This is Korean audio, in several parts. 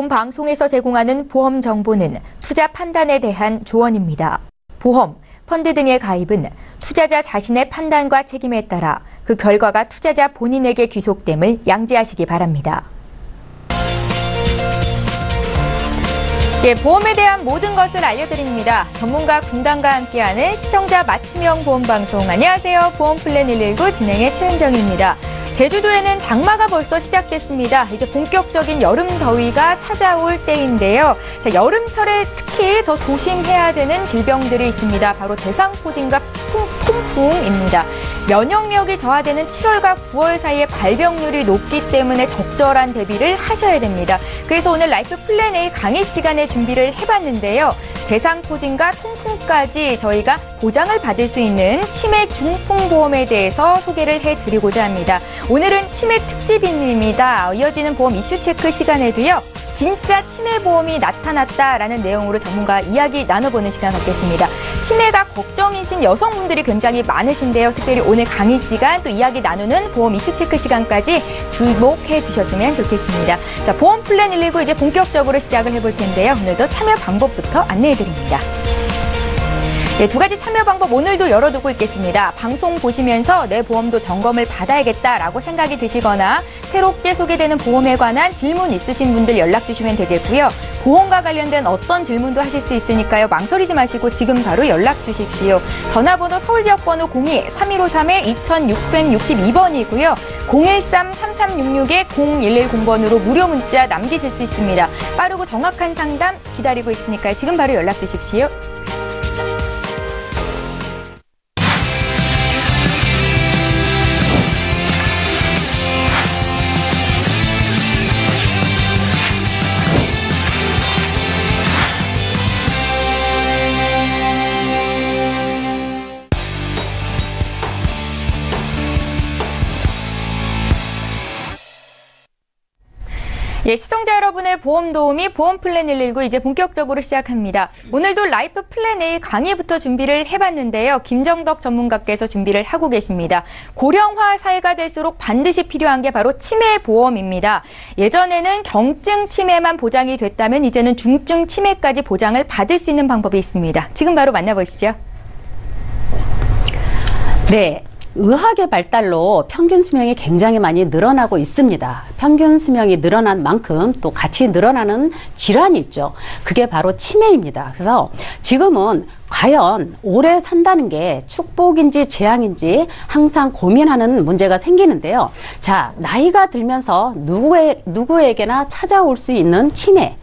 본 방송에서 제공하는 보험 정보는 투자 판단에 대한 조언입니다. 보험, 펀드 등의 가입은 투자자 자신의 판단과 책임에 따라 그 결과가 투자자 본인에게 귀속됨을 양지하시기 바랍니다. 보험에 대한 모든 것을 알려드립니다. 전문가 군단과 함께하는 시청자 맞춤형 보험방송. 안녕하세요. 보험플랜 119 진행의 최은정입니다. 제주도에는 장마가 벌써 시작됐습니다. 이제 본격적인 여름 더위가 찾아올 때인데요. 자, 여름철에 특히 더 조심해야 되는 질병들이 있습니다. 바로 대상포진과 통풍입니다. 면역력이 저하되는 7월과 9월 사이에 발병률이 높기 때문에 적절한 대비를 하셔야 됩니다. 그래서 오늘 라이프 플랜 A 강의 시간에 준비를 해봤는데요. 대상포진과 통풍까지 저희가 보장을 받을 수 있는 치매 중풍보험에 대해서 소개를 해드리고자 합니다. 오늘은 치매 특집입니다. 이어지는 보험 이슈 체크 시간에도요. 진짜 치매 보험이 나타났다라는 내용으로 전문가 이야기 나눠보는 시간 갖겠습니다. 치매가 걱정이신 여성분들이 굉장히 많으신데요. 특별히 오늘 강의 시간 또 이야기 나누는 보험 이슈 체크 시간까지 주목해 주셨으면 좋겠습니다. 자, 보험 플랜 119 이제 본격적으로 시작을 해볼 텐데요. 오늘도 참여 방법부터 안내해 드립니다. 네, 두 가지 참여 방법 오늘도 열어두고 있겠습니다. 방송 보시면서 내 보험도 점검을 받아야겠다라고 생각이 드시거나 새롭게 소개되는 보험에 관한 질문 있으신 분들 연락 주시면 되겠고요. 보험과 관련된 어떤 질문도 하실 수 있으니까요. 망설이지 마시고 지금 바로 연락 주십시오. 전화번호 서울지역번호 02-3153-2662번이고요. 013-3366-0110번으로 무료 문자 남기실 수 있습니다. 빠르고 정확한 상담 기다리고 있으니까요. 지금 바로 연락 주십시오. 예, 시청자 여러분의 보험 도우미 보험 플랜 119 이제 본격적으로 시작합니다. 오늘도 라이프 플랜 A 강의부터 준비를 해봤는데요. 김정덕 전문가께서 준비를 하고 계십니다. 고령화 사회가 될수록 반드시 필요한 게 바로 치매 보험입니다. 예전에는 경증 치매만 보장이 됐다면 이제는 중증 치매까지 보장을 받을 수 있는 방법이 있습니다. 지금 바로 만나보시죠. 네. 의학의 발달로 평균 수명이 굉장히 많이 늘어나고 있습니다. 평균 수명이 늘어난 만큼 또 같이 늘어나는 질환이 있죠. 그게 바로 치매입니다. 그래서 지금은 과연 오래 산다는 게 축복인지 재앙인지 항상 고민하는 문제가 생기는데요. 자, 나이가 들면서 누구에게나 찾아올 수 있는 치매.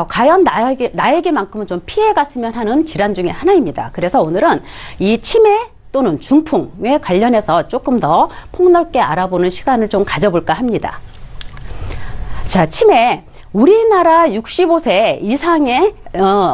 과연 나에게만큼은 좀 피해갔으면 하는 질환 중에 하나입니다. 그래서 오늘은 이 치매 또는 중풍에 관련해서 조금 더 폭넓게 알아보는 시간을 좀 가져볼까 합니다. 자, 치매. 우리나라 65세 이상의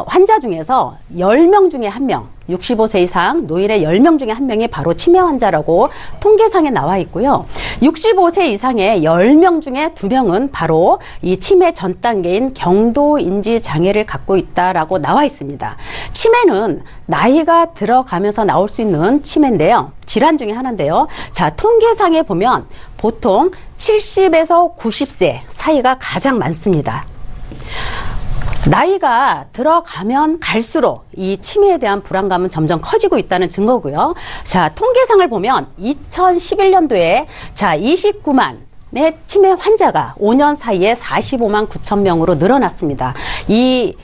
환자 중에서 10명 중에 1명, 65세 이상 노인의 10명 중에 1명이 바로 치매 환자라고 통계상에 나와 있고요. 65세 이상의 10명 중에 2명은 바로 이 치매 전 단계인 경도인지 장애를 갖고 있다라고 나와 있습니다. 치매는 나이가 들어가면서 나올 수 있는 치매인데요. 질환 중에 하나인데요. 자, 통계상에 보면 보통 70에서 90세 사이가 가장 많습니다. 나이가 들어가면 갈수록 이 치매에 대한 불안감은 점점 커지고 있다는 증거고요. 자, 통계상을 보면 2011년도에 29만의 치매 환자가 5년 사이에 45만 9천 명으로 늘어났습니다. 이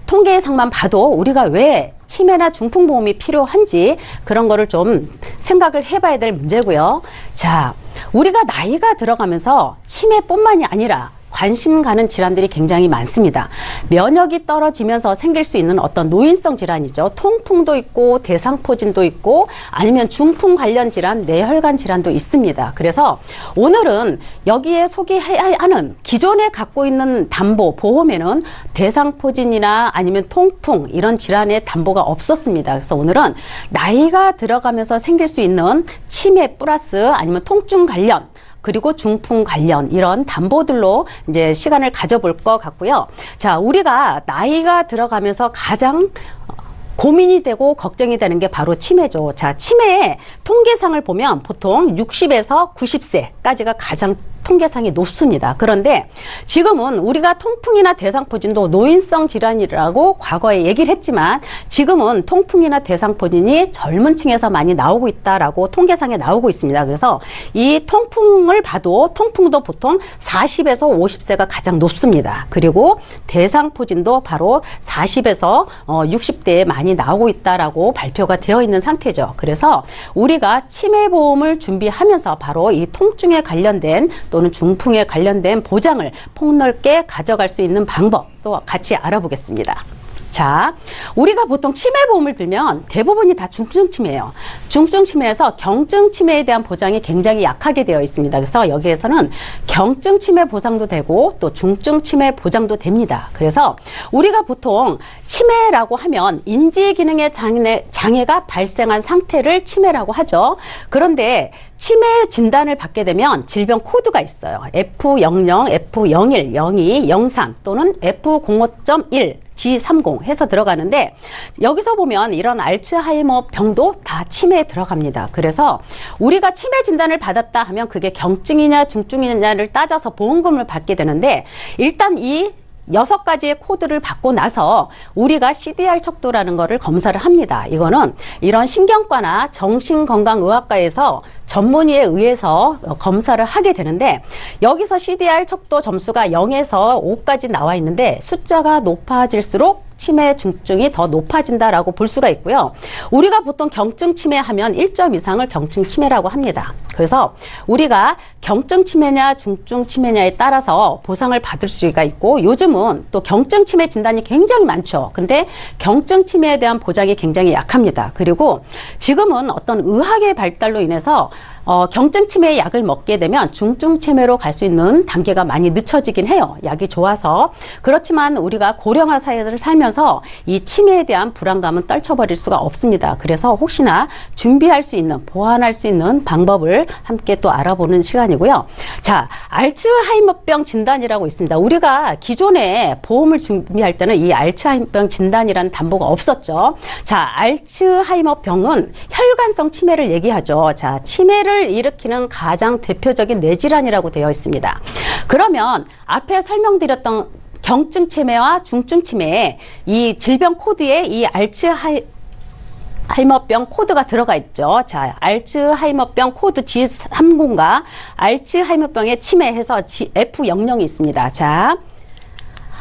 통계상만 봐도 우리가 왜 치매나 중풍보험이 필요한지 그런 거를 좀 생각을 해봐야 될 문제고요. 자, 우리가 나이가 들어가면서 치매뿐만이 아니라 관심 가는 질환들이 굉장히 많습니다. 면역이 떨어지면서 생길 수 있는 어떤 노인성 질환이죠. 통풍도 있고 대상포진도 있고 아니면 중풍 관련 질환, 뇌혈관 질환도 있습니다. 그래서 오늘은 여기에 소개해야 하는 기존에 갖고 있는 담보, 보험에는 대상포진이나 아니면 통풍 이런 질환의 담보가 없었습니다. 그래서 오늘은 나이가 들어가면서 생길 수 있는 치매 플러스 아니면 통증 관련 그리고 중풍 관련 이런 담보들로 이제 시간을 가져볼 것 같고요. 자, 우리가 나이가 들어가면서 가장 고민이 되고 걱정이 되는 게 바로 치매죠. 자, 치매 통계상을 보면 보통 60에서 90세까지가 가장 통계상이 높습니다. 그런데 지금은 우리가 통풍이나 대상포진도 노인성 질환이라고 과거에 얘기를 했지만 지금은 통풍이나 대상포진이 젊은 층에서 많이 나오고 있다라고 통계상에 나오고 있습니다. 그래서 이 통풍을 봐도 통풍도 보통 40에서 50세가 가장 높습니다. 그리고 대상포진도 바로 40에서 60대에 많이 나오고 있다라고 발표가 되어 있는 상태죠. 그래서 우리가 치매보험을 준비하면서 바로 이 통증에 관련된 또는 중풍에 관련된 보장을 폭넓게 가져갈 수 있는 방법도 같이 알아보겠습니다. 자, 우리가 보통 치매보험을 들면 대부분이 다 중증치매예요. 중증치매에서 경증치매에 대한 보장이 굉장히 약하게 되어 있습니다. 그래서 여기에서는 경증치매 보장도 되고 또 중증치매 보장도 됩니다. 그래서 우리가 보통 치매라고 하면 인지기능의 장애가 발생한 상태를 치매라고 하죠. 그런데 치매 진단을 받게 되면 질병 코드가 있어요. F00, F01, 02, 03 또는 F05.1 G30 해서 들어가는데 여기서 보면 이런 알츠하이머 병도 다 치매에 들어갑니다. 그래서 우리가 치매 진단을 받았다 하면 그게 경증이냐 중증이냐를 따져서 보험금을 받게 되는데 일단 이 6가지의 코드를 받고 나서 우리가 CDR 척도라는 거를 검사를 합니다. 이거는 이런 신경과나 정신건강의학과에서 전문의에 의해서 검사를 하게 되는데 여기서 CDR 척도 점수가 0에서 5까지 나와 있는데 숫자가 높아질수록 치매 중증이 더 높아진다라고 볼 수가 있고요. 우리가 보통 경증 치매 하면 1점 이상을 경증 치매라고 합니다. 그래서 우리가 경증 치매냐 중증 치매냐에 따라서 보상을 받을 수가 있고 요즘은 또 경증 치매 진단이 굉장히 많죠. 근데 경증 치매에 대한 보장이 굉장히 약합니다. 그리고 지금은 어떤 의학의 발달로 인해서 경증 치매의 약을 먹게 되면 중증 치매로 갈 수 있는 단계가 많이 늦춰지긴 해요. 약이 좋아서. 그렇지만 우리가 고령화 사회를 살면서 이 치매에 대한 불안감은 떨쳐버릴 수가 없습니다. 그래서 혹시나 준비할 수 있는, 보완할 수 있는 방법을 함께 또 알아보는 시간이고요. 자, 알츠하이머병 진단이라고 있습니다. 우리가 기존에 보험을 준비할 때는 이 알츠하이머병 진단이라는 담보가 없었죠. 자, 알츠하이머병은 혈관성 치매를 얘기하죠. 자, 치매를 일으키는 가장 대표적인 뇌질환이라고 되어 있습니다. 그러면 앞에 설명드렸던 경증 치매와 중증 치매에 이 질병 코드에 이 알츠하이머병 코드가 들어가 있죠. 자, 알츠하이머병 코드 G30과 알츠하이머병의 치매해서 F00이 있습니다. 자,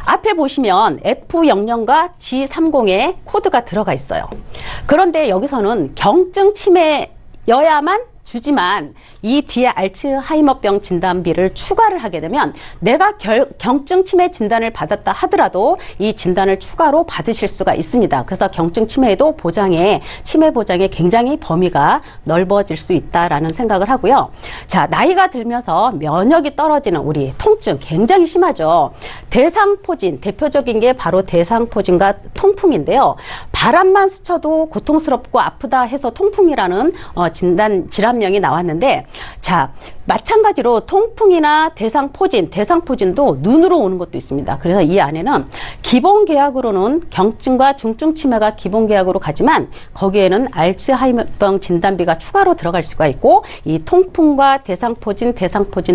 앞에 보시면 F00과 G30의 코드가 들어가 있어요. 그런데 여기서는 경증 치매여야만 주지만 이 뒤에 알츠하이머병 진단비를 추가를 하게 되면 내가 경증 치매 진단을 받았다 하더라도 이 진단을 추가로 받으실 수가 있습니다. 그래서 경증 치매에도 치매 보장에 굉장히 범위가 넓어질 수 있다라는 생각을 하고요. 자, 나이가 들면서 면역이 떨어지는 우리 통증 굉장히 심하죠. 대상포진, 대표적인 게 바로 대상포진과 통풍인데요. 바람만 스쳐도 고통스럽고 아프다 해서 통풍이라는 질환명이 나왔는데 자, 마찬가지로 통풍이나 대상포진도 눈으로 오는 것도 있습니다. 그래서 이 안에는 기본 계약으로는 경증과 중증 치매가 기본 계약으로 가지만 거기에는 알츠하이머병 진단비가 추가로 들어갈 수가 있고 이 통풍과 대상포진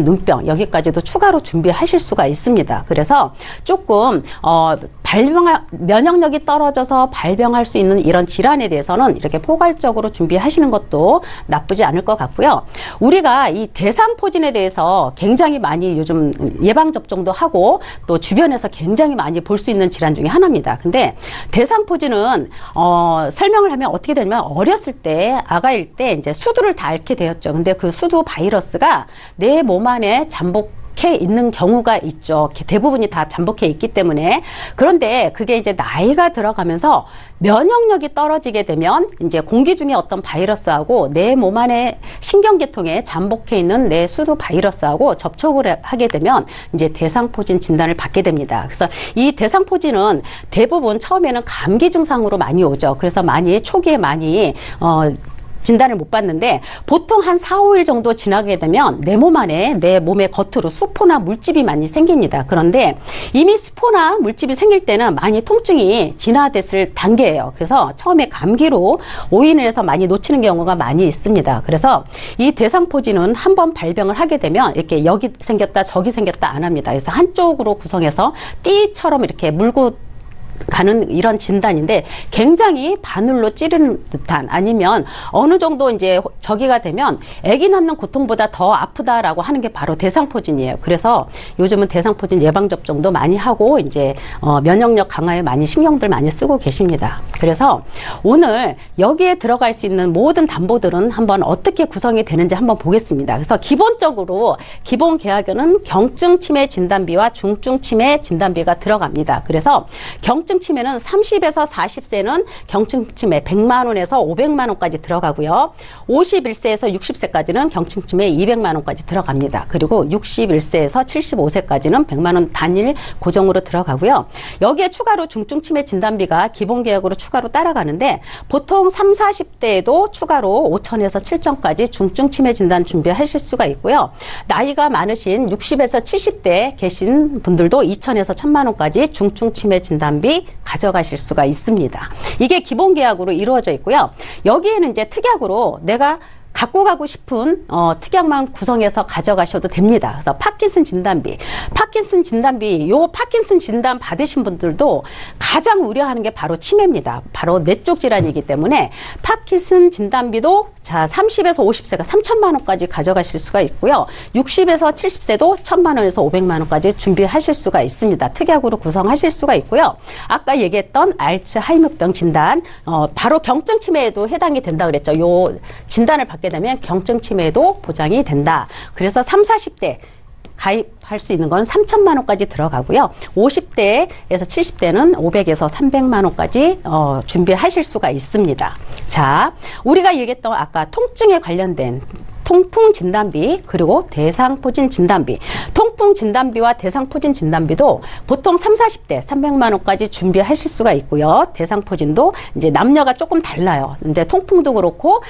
눈병 여기까지도 추가로 준비하실 수가 있습니다. 그래서 조금 면역력이 떨어져서 발병할 수 있는 이런 질환에 대해서는 이렇게 포괄적으로 준비하시는 것도 나쁘지 않을 것 같고요. 우리가 이 대상포진에 대해서 굉장히 많이 요즘 예방접종도 하고 또 주변에서 굉장히 많이 볼 수 있는 질환 중에 하나입니다. 근데 대상포진은 설명을 하면 어떻게 되냐면 어렸을 때 아가일 때 이제 수두를 다 앓게 되었죠. 근데 그 수두 바이러스가 내 몸 안에 잠복해 있는 경우가 있죠. 대부분이 다 잠복해 있기 때문에. 그런데 그게 이제 나이가 들어가면서 면역력이 떨어지게 되면 이제 공기 중에 어떤 바이러스하고 내 몸 안에 신경계통에 잠복해 있는 내 수두 바이러스하고 접촉을 하게 되면 이제 대상포진 진단을 받게 됩니다. 그래서 이 대상포진은 대부분 처음에는 감기 증상으로 많이 오죠. 그래서 초기에 많이 진단을 못 받는데 보통 한 4, 5일 정도 지나게 되면 내 몸 안에 내 몸의 겉으로 수포나 물집이 많이 생깁니다. 그런데 이미 수포나 물집이 생길 때는 많이 통증이 진화됐을 단계예요. 그래서 처음에 감기로 오인을 해서 많이 놓치는 경우가 많이 있습니다. 그래서 이 대상포진은 한번 발병을 하게 되면 이렇게 여기 생겼다 저기 생겼다 안 합니다. 그래서 한쪽으로 구성해서 띠처럼 이렇게 물고 가는 이런 진단인데 굉장히 바늘로 찌르는 듯한 아니면 어느 정도 이제 저기가 되면 아기 낳는 고통보다 더 아프다라고 하는 게 바로 대상포진이에요. 그래서 요즘은 대상포진 예방접종도 많이 하고 이제 면역력 강화에 많이 신경들 많이 쓰고 계십니다. 그래서 오늘 여기에 들어갈 수 있는 모든 담보들은 한번 어떻게 구성이 되는지 한번 보겠습니다. 그래서 기본적으로 기본 계약에는 경증 치매 진단비와 중증 치매 진단비가 들어갑니다. 그래서 경증 치매는 30에서 40세는 경증 치매 100만 원에서 500만 원까지 들어가고요. 51세에서 60세까지는 경증 치매 200만 원까지 들어갑니다. 그리고 61세에서 75세까지는 100만 원 단일 고정으로 들어가고요. 여기에 추가로 중증 치매 진단비가 기본 계약으로 추가로 따라가는데 보통 30, 40대에도 추가로 5천에서 7천까지 중증 치매 진단 준비하실 수가 있고요. 나이가 많으신 60에서 70대 계신 분들도 2천에서 1,000만 원까지 중증 치매 진단비 가져가실 수가 있습니다. 이게 기본 계약으로 이루어져 있고요. 여기에는 이제 특약으로 내가 갖고 가고 싶은 특약만 구성해서 가져가셔도 됩니다. 그래서 파킨슨 진단비, 요 파킨슨 진단 받으신 분들도 가장 우려하는 게 바로 치매입니다. 바로 뇌쪽 질환이기 때문에 파킨슨 진단비도 자 30에서 50세가 3천만 원까지 가져가실 수가 있고요. 60에서 70세도 1,000만 원에서 500만 원까지 준비하실 수가 있습니다. 특약으로 구성하실 수가 있고요. 아까 얘기했던 알츠하이머병 진단, 바로 경증 치매에도 해당이 된다 그랬죠. 요 진단을 받게 되면 경증 치매도 보장이 된다. 그래서 30, 40대 가입할 수 있는 건 3천만 원까지 들어가고요. 50대에서 70대는 500에서 300만 원까지 준비하실 수가 있습니다. 자, 우리가 얘기했던 아까 통증에 관련된 통풍 진단비 그리고 대상포진 진단비, 통풍 진단비와 대상포진 진단비도 보통 30, 40대 300만 원까지 준비하실 수가 있고요. 대상포진도 이제 남녀가 조금 달라요. 이제 통풍도 그렇고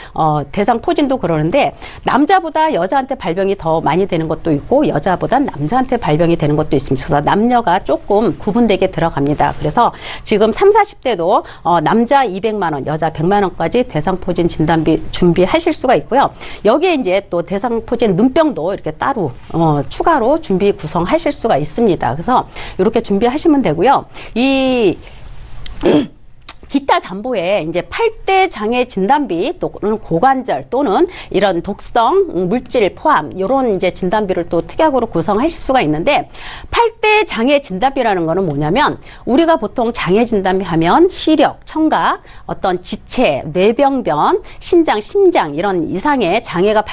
대상포진도 그러는데 남자보다 여자한테 발병이 더 많이 되는 것도 있고 여자보다 남자한테 발병이 되는 것도 있습니다. 그래서 남녀가 조금 구분되게 들어갑니다. 그래서 지금 30, 40대도 남자 200만 원, 여자 100만 원까지 대상포진 진단비 준비하실 수가 있고요. 여기에 이제 또 대상포진 눈병도 이렇게 따로 추가로 준비 구성하실 수가 있습니다. 그래서 이렇게 준비하시면 되고요. 이 기타 담보에 이제 8대 장애 진단비 또는 고관절 또는 이런 독성 물질 포함 이런 이제 진단비를 또 특약으로 구성하실 수가 있는데 8대 장애 진단비라는 거는 뭐냐면 우리가 보통 장애 진단비 하면 시력, 청각, 어떤 지체, 뇌병변, 신장, 심장 이런 이상의 장애가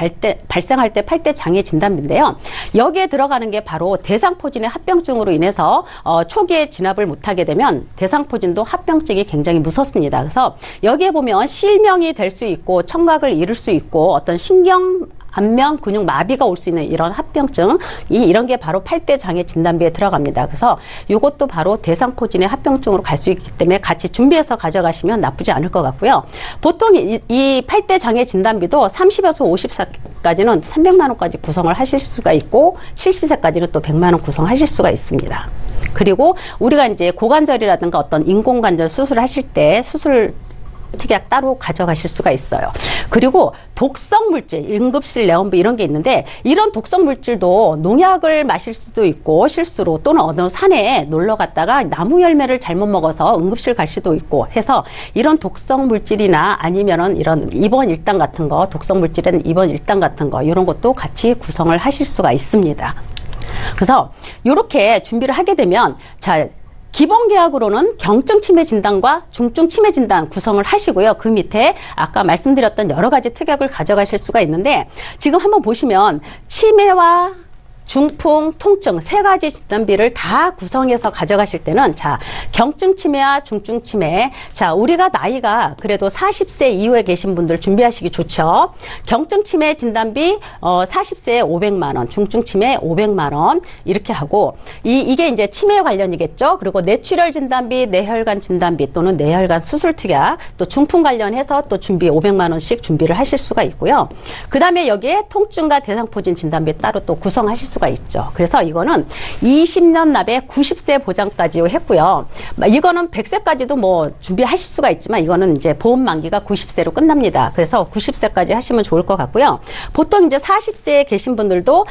발생할 때 8대 장애 진단비인데요. 여기에 들어가는 게 바로 대상포진의 합병증으로 인해서 초기에 진압을 못하게 되면 대상포진도 합병증이 굉장히 무섭습니다. 그래서 여기에 보면 실명이 될 수 있고 청각을 잃을 수 있고 어떤 신경 안면 근육 마비가 올 수 있는 이런 합병증 이런 게 바로 8대 장애 진단비에 들어갑니다. 그래서 이것도 바로 대상포진의 합병증으로 갈 수 있기 때문에 같이 준비해서 가져가시면 나쁘지 않을 것 같고요. 보통 이 8대 장애 진단비도 30에서 50세까지는 300만 원까지 구성을 하실 수가 있고 70세까지는 또 100만 원 구성하실 수가 있습니다. 그리고 우리가 이제 고관절이라든가 어떤 인공관절 수술하실 때 수술 특약 따로 가져가실 수가 있어요. 그리고 독성 물질, 응급실 내원부 이런 게 있는데 이런 독성 물질도 농약을 마실 수도 있고 실수로 또는 어느 산에 놀러 갔다가 나무 열매를 잘못 먹어서 응급실 갈 수도 있고 해서 이런 독성 물질이나 아니면은 이런 입원 일당 같은 거, 독성 물질은 입원 일당 같은 거 이런 것도 같이 구성을 하실 수가 있습니다. 그래서 이렇게 준비를 하게 되면 자 기본 계약으로는 경증 치매 진단과 중증 치매 진단 구성을 하시고요. 그 밑에 아까 말씀드렸던 여러 가지 특약을 가져가실 수가 있는데 지금 한번 보시면 치매와 중풍, 통증 세 가지 진단비를 다 구성해서 가져가실 때는 자, 경증 치매와 중증 치매. 자, 우리가 나이가 그래도 40세 이후에 계신 분들 준비하시기 좋죠. 경증 치매 진단비 40세에 500만 원, 중증 치매 500만 원 이렇게 하고 이게 이제 치매 관련이겠죠. 그리고 뇌출혈 진단비, 뇌혈관 진단비 또는 뇌혈관 수술 특약, 또 중풍 관련해서 또 준비 500만 원씩 준비를 하실 수가 있고요. 그다음에 여기에 통증과 대상포진 진단비 따로 또 구성하실 수가 있죠. 그래서 이거는 20년 납에 90세 보장까지 했고요. 이거는 100세까지도 뭐 준비하실 수가 있지만 이거는 이제 보험 만기가 90세로 끝납니다. 그래서 90세까지 하시면 좋을 것 같고요. 보통 이제 40세에 계신 분들도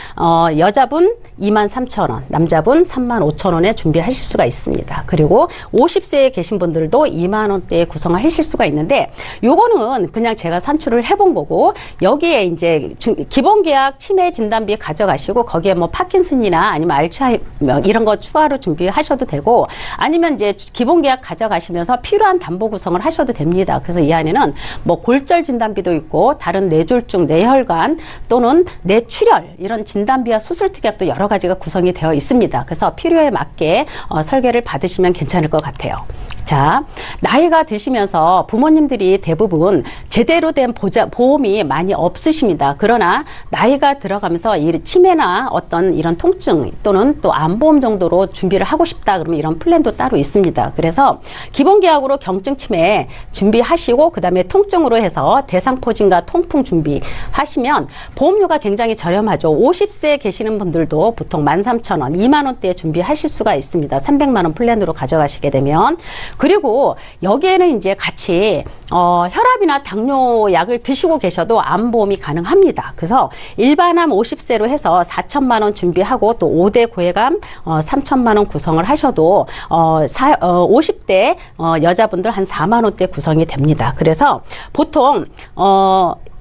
여자분 23,000원, 남자분 35,000원에 준비하실 수가 있습니다. 그리고 50세에 계신 분들도 2만 원대에 구성을 하실 수가 있는데 요거는 그냥 제가 산출을 해본 거고 여기에 이제 기본 계약 치매 진단비 가져가시고 거기에 뭐 파킨슨이나 아니면 알츠하이머 이런 거 추가로 준비하셔도 되고 아니면 이제 기본 계약 가져가시면서 필요한 담보 구성을 하셔도 됩니다. 그래서 이 안에는 뭐 골절 진단비도 있고 다른 뇌졸중, 뇌혈관 또는 뇌출혈 이런 진단비와 수술 특약도 여러 가지가 구성이 되어 있습니다. 그래서 필요에 맞게 설계를 받으시면 괜찮을 것 같아요. 자, 나이가 드시면서 부모님들이 대부분 제대로 된 보험이 많이 없으십니다. 그러나 나이가 들어가면서 이 치매나 어떤 이런 통증 또는 또 암보험 정도로 준비를 하고 싶다 그러면 이런 플랜도 따로 있습니다. 그래서 기본 계약으로 경증 치매 준비하시고 그다음에 통증으로 해서 대상포진과 통풍 준비하시면 보험료가 굉장히 저렴하죠. 50세에 계시는 분들도 보통 13,000원, 2만 원대에 준비하실 수가 있습니다. 300만 원 플랜으로 가져가시게 되면. 그리고 여기에는 이제 같이 혈압이나 당뇨 약을 드시고 계셔도 암보험이 가능합니다. 그래서 일반암 50세로 해서 4천만 원 준비하고 또 5대 고해감 3천만 원 구성을 하셔도 50대 여자분들 한 4만 원대 구성이 됩니다. 그래서 보통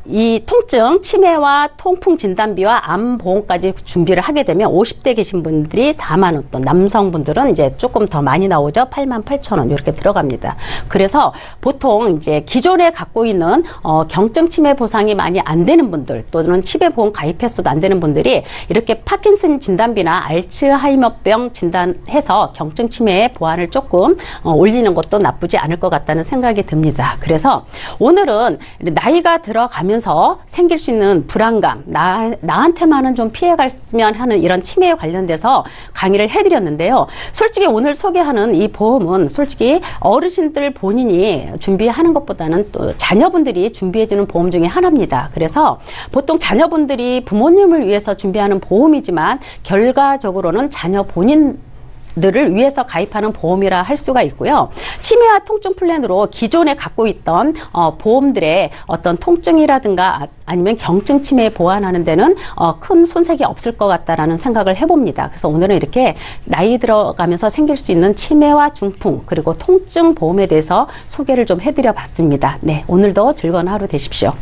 이 통증, 치매와 통풍 진단비와 암 보험까지 준비를 하게 되면 50대 계신 분들이 4만 원, 또 남성분들은 이제 조금 더 많이 나오죠. 88,000원 이렇게 들어갑니다. 그래서 보통 이제 기존에 갖고 있는 경증 치매 보상이 많이 안 되는 분들 또는 치매 보험 가입했어도 안 되는 분들이 이렇게 파킨슨 진단비나 알츠하이머병 진단해서 경증 치매의 보완을 조금 올리는 것도 나쁘지 않을 것 같다는 생각이 듭니다. 그래서 오늘은 나이가 들어가면서 생길 수 있는 불안감, 나한테만은 좀 피해갔으면 하는 이런 치매에 관련돼서 강의를 해드렸는데요. 솔직히 오늘 소개하는 이 보험은 솔직히 어르신들 본인이 준비하는 것보다는 또 자녀분들이 준비해주는 보험 중에 하나입니다. 그래서 보통 자녀분들이 부모님을 위해서 준비하는 보험이지만 결과적으로는 자녀 본인들을 위해서 가입하는 보험이라 할 수가 있고요. 치매와 통증 플랜으로 기존에 갖고 있던 보험들의 어떤 통증이라든가 아니면 경증 치매에 보완하는 데는 큰 손색이 없을 것 같다라는 생각을 해봅니다. 그래서 오늘은 이렇게 나이 들어가면서 생길 수 있는 치매와 중풍 그리고 통증 보험에 대해서 소개를 좀 해드려 봤습니다. 네, 오늘도 즐거운 하루 되십시오.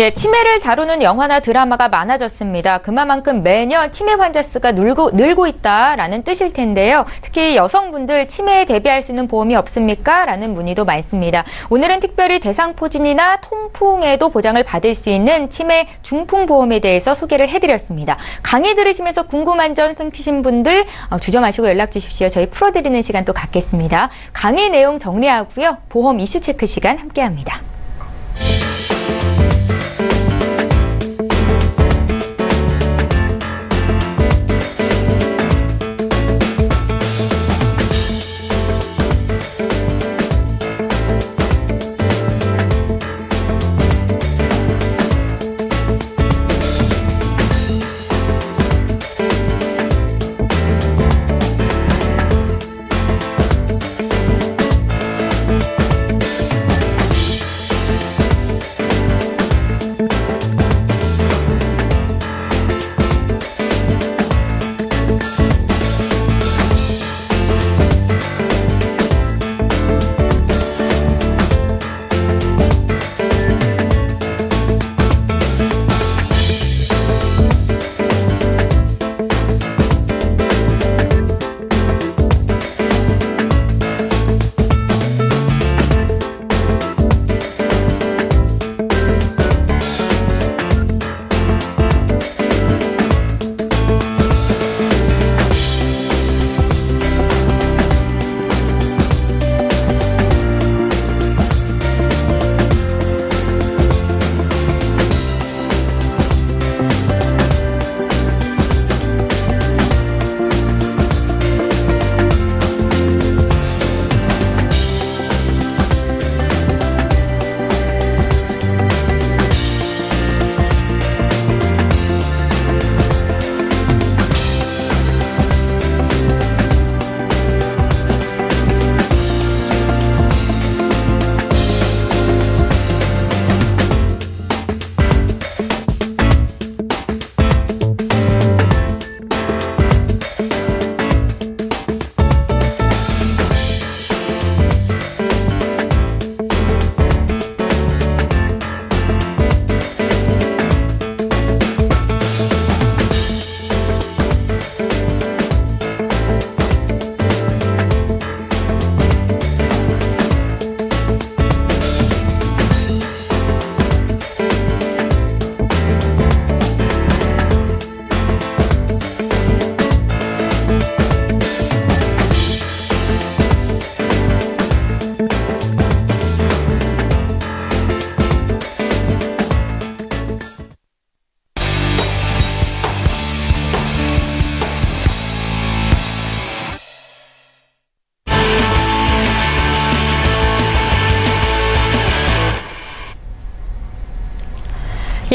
예, 치매를 다루는 영화나 드라마가 많아졌습니다. 그만큼 매년 치매 환자 수가 늘고 있다라는 뜻일 텐데요. 특히 여성분들 치매에 대비할 수 있는 보험이 없습니까? 라는 문의도 많습니다. 오늘은 특별히 대상포진이나 통풍에도 보장을 받을 수 있는 치매 중풍 보험에 대해서 소개를 해드렸습니다. 강의 들으시면서 궁금한 점 생기신 분들 주저 마시고 연락 주십시오. 저희 풀어드리는 시간 또 갖겠습니다. 강의 내용 정리하고요. 보험 이슈 체크 시간 함께합니다.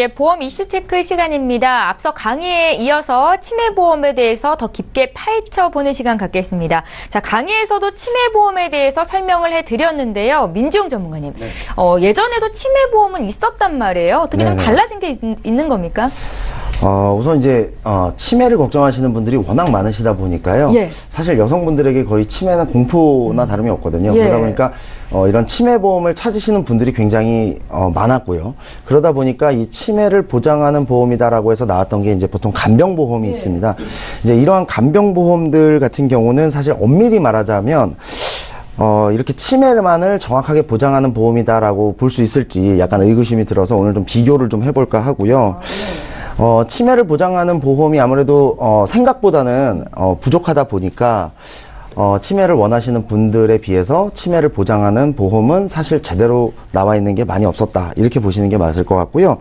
예, 보험 이슈 체크 시간입니다. 앞서 강의에 이어서 치매보험에 대해서 더 깊게 파헤쳐보는 시간 갖겠습니다. 자, 강의에서도 치매보험에 대해서 설명을 해드렸는데요. 민지용 전문가님, 네. 예전에도 치매보험은 있었단 말이에요. 어떻게 좀 네네. 달라진 게 있는 겁니까? 우선 이제 치매를 걱정하시는 분들이 워낙 많으시다 보니까요. 예. 사실 여성분들에게 거의 치매는 공포나 다름이 없거든요. 예. 그러다 보니까 이런 치매보험을 찾으시는 분들이 굉장히 많았고요. 그러다 보니까 이 치매를 보장하는 보험이다라고 해서 나왔던 게 이제 보통 간병보험이 있습니다. 이제 이러한 간병보험들 같은 경우는 사실 엄밀히 말하자면 이렇게 치매만을 정확하게 보장하는 보험이다라고 볼 수 있을지 약간 의구심이 들어서 오늘 좀 비교를 좀 해볼까 하고요. 치매를 보장하는 보험이 아무래도 생각보다는 부족하다 보니까 치매를 원하시는 분들에 비해서 치매를 보장하는 보험은 사실 제대로 나와 있는 게 많이 없었다, 이렇게 보시는 게 맞을 것 같고요.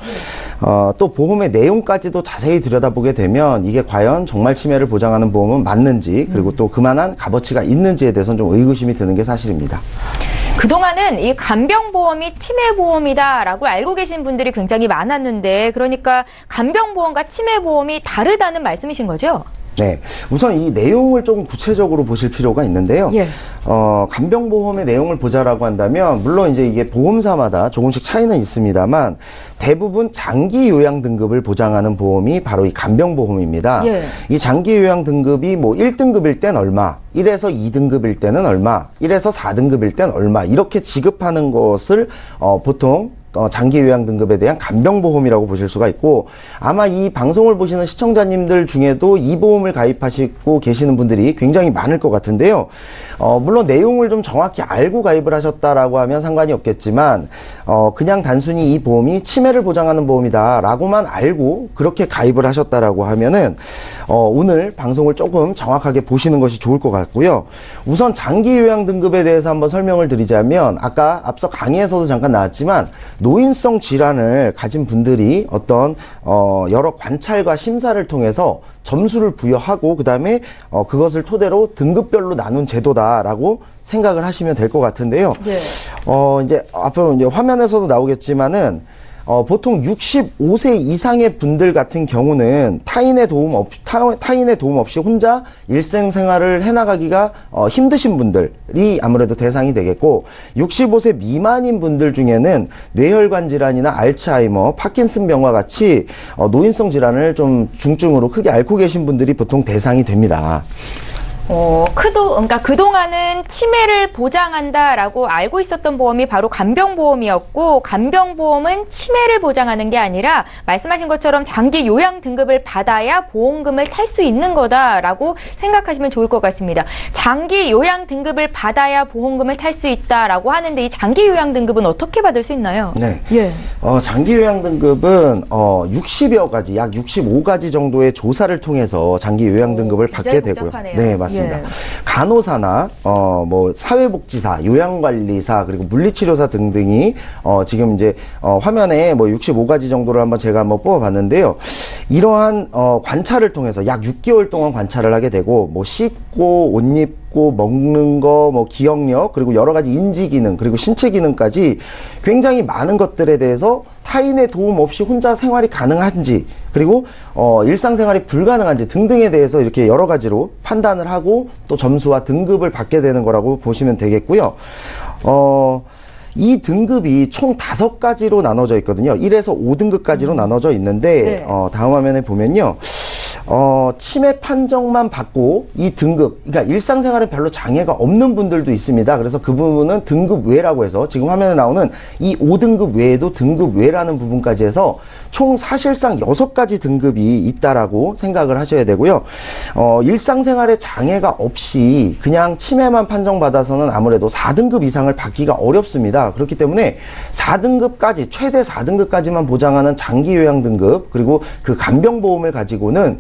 또 보험의 내용까지도 자세히 들여다보게 되면 이게 과연 정말 치매를 보장하는 보험은 맞는지, 그리고 또 그만한 값어치가 있는지에 대해서는 좀 의구심이 드는 게 사실입니다. 그동안은 이 간병보험이 치매보험이다라고 알고 계신 분들이 굉장히 많았는데, 그러니까 간병보험과 치매보험이 다르다는 말씀이신 거죠? 네. 우선 이 내용을 조금 구체적으로 보실 필요가 있는데요. 예. 간병보험의 내용을 보자라고 한다면, 물론 이제 이게 보험사마다 조금씩 차이는 있습니다만, 대부분 장기 요양 등급을 보장하는 보험이 바로 이 간병보험입니다. 예. 이 장기 요양 등급이 뭐 1등급일 땐 얼마, 1에서 2등급일 때는 얼마, 1에서 4등급일 땐 얼마, 이렇게 지급하는 것을 보통 장기 요양 등급에 대한 간병보험이라고 보실 수가 있고, 아마 이 방송을 보시는 시청자님들 중에도 이 보험을 가입하시고 계시는 분들이 굉장히 많을 것 같은데요. 물론 내용을 좀 정확히 알고 가입을 하셨다라고 하면 상관이 없겠지만, 그냥 단순히 이 보험이 치매를 보장하는 보험이다라고만 알고 그렇게 가입을 하셨다라고 하면은 오늘 방송을 조금 정확하게 보시는 것이 좋을 것 같고요. 우선 장기 요양 등급에 대해서 한번 설명을 드리자면, 아까 앞서 강의에서도 잠깐 나왔지만 노인성 질환을 가진 분들이 어떤 여러 관찰과 심사를 통해서 점수를 부여하고, 그 다음에 그것을 토대로 등급별로 나눈 제도다라고 생각을 하시면 될 것 같은데요. 예. 이제 앞으로 이제 화면에서도 나오겠지만은 보통 65세 이상의 분들 같은 경우는 타인의 도움 없이 혼자 일생생활을 해나가기가 힘드신 분들이 아무래도 대상이 되겠고, 65세 미만인 분들 중에는 뇌혈관 질환이나 알츠하이머, 파킨슨병과 같이 노인성 질환을 좀 중증으로 크게 앓고 계신 분들이 보통 대상이 됩니다. 그러니까 그동안은 치매를 보장한다라고 알고 있었던 보험이 바로 간병보험이었고, 간병보험은 치매를 보장하는 게 아니라 말씀하신 것처럼 장기 요양 등급을 받아야 보험금을 탈 수 있는 거다라고 생각하시면 좋을 것 같습니다. 장기 요양 등급을 받아야 보험금을 탈 수 있다라고 하는데, 이 장기 요양 등급은 어떻게 받을 수 있나요? 네. 예. 장기 요양 등급은 60여 가지, 약 65가지 정도의 조사를 통해서 장기 요양 등급을 받게 되고요. 복잡하네요. 네, 맞습니다. 예. 간호사나 뭐 사회복지사, 요양관리사, 그리고 물리치료사 등등이 지금 이제 화면에 뭐 65가지 정도를 제가 한번 뽑아봤는데요. 이러한 관찰을 통해서 약 6개월 동안 관찰을 하게 되고, 뭐 씻고 옷 입고 먹는 거, 뭐 기억력, 그리고 여러 가지 인지 기능, 그리고 신체 기능까지 굉장히 많은 것들에 대해서 타인의 도움 없이 혼자 생활이 가능한지, 그리고 일상생활이 불가능한지 등등에 대해서 이렇게 여러 가지로 판단을 하고 또 점수와 등급을 받게 되는 거라고 보시면 되겠고요. 이 등급이 총 5가지로 나눠져 있거든요. 1에서 5등급까지로 나눠져 있는데, 네. 다음 화면에 보면요. 치매 판정만 받고 이 등급, 그러니까 일상생활에 별로 장애가 없는 분들도 있습니다. 그래서 그 부분은 등급 외라고 해서, 지금 화면에 나오는 이 5등급 외에도 등급 외라는 부분까지 해서 총 사실상 6가지 등급이 있다라고 생각을 하셔야 되고요. 일상생활에 장애가 없이 그냥 치매만 판정받아서는 아무래도 4등급 이상을 받기가 어렵습니다. 그렇기 때문에 4등급까지, 최대 4등급까지만 보장하는 장기 요양 등급, 그리고 그 간병보험을 가지고는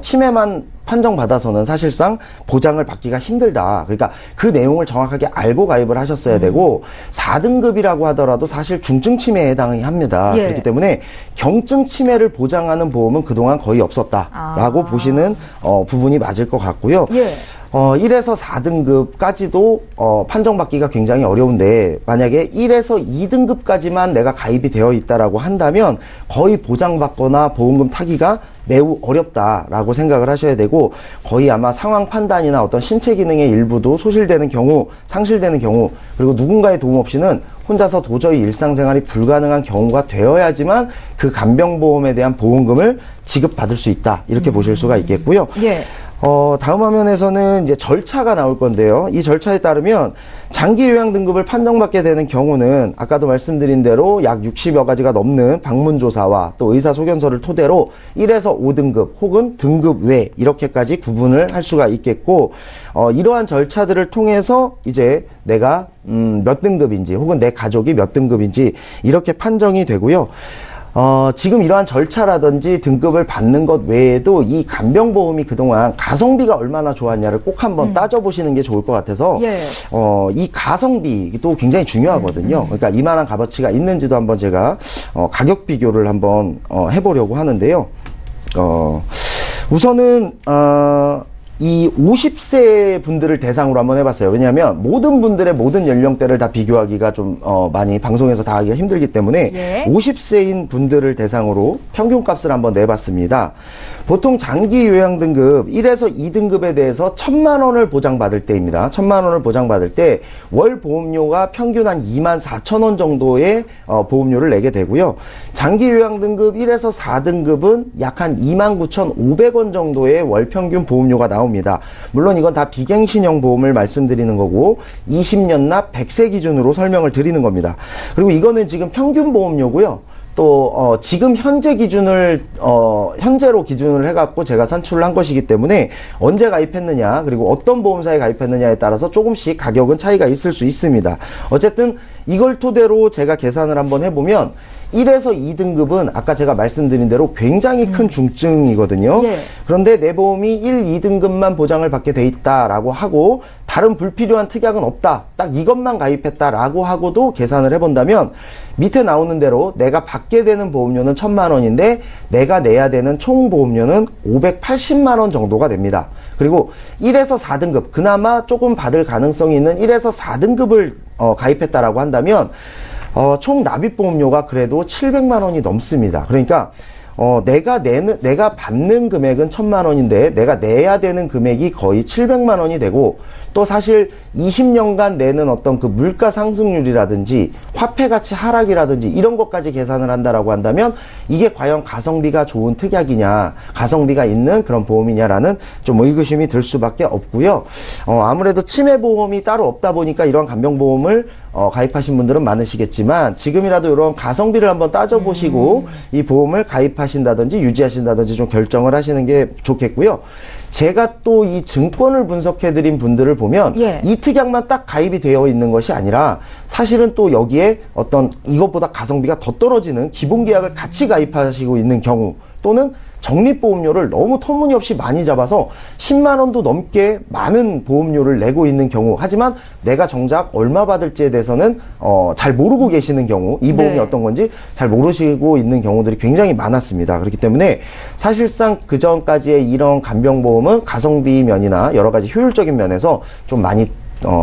치매만 판정받아서는 사실상 보장을 받기가 힘들다. 그러니까 그 내용을 정확하게 알고 가입을 하셨어야 되고, 4등급이라고 하더라도 사실 중증 치매에 해당이 합니다. 예. 그렇기 때문에 경증 치매를 보장하는 보험은 그동안 거의 없었다라고 보시는 부분이 맞을 것 같고요. 예. 1에서 4등급까지도 판정받기가 굉장히 어려운데 만약에 1에서 2등급까지만 내가 가입이 되어 있다라고 한다면 거의 보장받거나 보험금 타기가 매우 어렵다라고 생각을 하셔야 되고 거의 아마 상황 판단이나 어떤 신체 기능의 일부도 소실되는 경우, 상실되는 경우 그리고 누군가의 도움 없이는 혼자서 도저히 일상생활이 불가능한 경우가 되어야지만 그 간병보험에 대한 보험금을 지급받을 수 있다. 이렇게 보실 수가 있겠고요. 예. 다음 화면에서는 이제 절차가 나올 건데요. 이 절차에 따르면 장기 요양 등급을 판정받게 되는 경우는 아까도 말씀드린 대로 약 60여 가지가 넘는 방문조사와 또 의사소견서를 토대로 1에서 5등급 혹은 등급 외 이렇게까지 구분을 할 수가 있겠고 이러한 절차들을 통해서 이제 내가 몇 등급인지 혹은 내 가족이 몇 등급인지 이렇게 판정이 되고요. 지금 이러한 절차라든지 등급을 받는 것 외에도 이 간병보험이 그동안 가성비가 얼마나 좋았냐를 꼭 한번 따져보시는 게 좋을 것 같아서 예. 이 가성비도 굉장히 중요하거든요. 그러니까 이만한 값어치가 있는지도 한번 제가 가격 비교를 한번 해보려고 하는데요. 우선은 이 50세 분들을 대상으로 한번 해봤어요. 왜냐하면 모든 분들의 모든 연령대를 다 비교하기가 좀 많이 방송에서 다 하기가 힘들기 때문에 예. 50세인 분들을 대상으로 평균값을 한번 내봤습니다. 보통 장기 요양 등급 1에서 2등급에 대해서 1,000만 원을 보장받을 때입니다. 1,000만 원을 보장받을 때 월 보험료가 평균 한 24,000원 정도의 보험료를 내게 되고요. 장기 요양 등급 1에서 4등급은 약 한 29,500원 정도의 월 평균 보험료가 나옵니다. 물론 이건 다 비갱신형 보험을 말씀드리는 거고 20년 납 100세 기준으로 설명을 드리는 겁니다. 그리고 이거는 지금 평균 보험료고요. 또 지금 현재 기준을 현재로 기준을 해갖고 제가 산출을 한 것이기 때문에 언제 가입했느냐 그리고 어떤 보험사에 가입했느냐에 따라서 조금씩 가격은 차이가 있을 수 있습니다. 어쨌든 이걸 토대로 제가 계산을 한번 해보면 1에서 2등급은 아까 제가 말씀드린 대로 굉장히 큰 중증이거든요. 예. 그런데 내 보험이 1, 2등급만 보장을 받게 돼 있다라고 하고 다른 불필요한 특약은 없다. 딱 이것만 가입했다라고 하고도 계산을 해본다면 밑에 나오는 대로 내가 받게 되는 보험료는 1,000만 원인데 내가 내야 되는 총 보험료는 580만 원 정도가 됩니다. 그리고 1에서 4등급 그나마 조금 받을 가능성이 있는 1에서 4등급을 가입했다라고 한다면 총 납입보험료가 그래도 700만 원이 넘습니다. 그러니까 내가 받는 금액은 1,000만 원인데 내가 내야 되는 금액이 거의 700만 원이 되고 또 사실 20년간 내는 어떤 그 물가 상승률이라든지 화폐 가치 하락이라든지 이런 것까지 계산을 한다라고 한다면 이게 과연 가성비가 좋은 특약이냐, 가성비가 있는 그런 보험이냐라는 좀 의구심이 들 수밖에 없고요. 아무래도 치매보험이 따로 없다 보니까 이런 간병보험을 가입하신 분들은 많으시겠지만 지금이라도 이런 가성비를 한번 따져보시고 이 보험을 가입하신다든지 유지하신다든지 좀 결정을 하시는 게 좋겠고요. 제가 또 이 증권을 분석해드린 분들을 보면 예. 이 특약만 딱 가입이 되어 있는 것이 아니라 사실은 또 여기에 어떤 이것보다 가성비가 더 떨어지는 기본계약을 같이 가입하시고 있는 경우 또는 적립보험료를 너무 터무니없이 많이 잡아서 10만 원도 넘게 많은 보험료를 내고 있는 경우 하지만 내가 정작 얼마 받을지에 대해서는 잘 모르고 계시는 경우 이 보험이 네. 어떤 건지 잘 모르시고 있는 경우들이 굉장히 많았습니다. 그렇기 때문에 사실상 그전까지의 이런 간병보험은 가성비 면이나 여러 가지 효율적인 면에서 좀 많이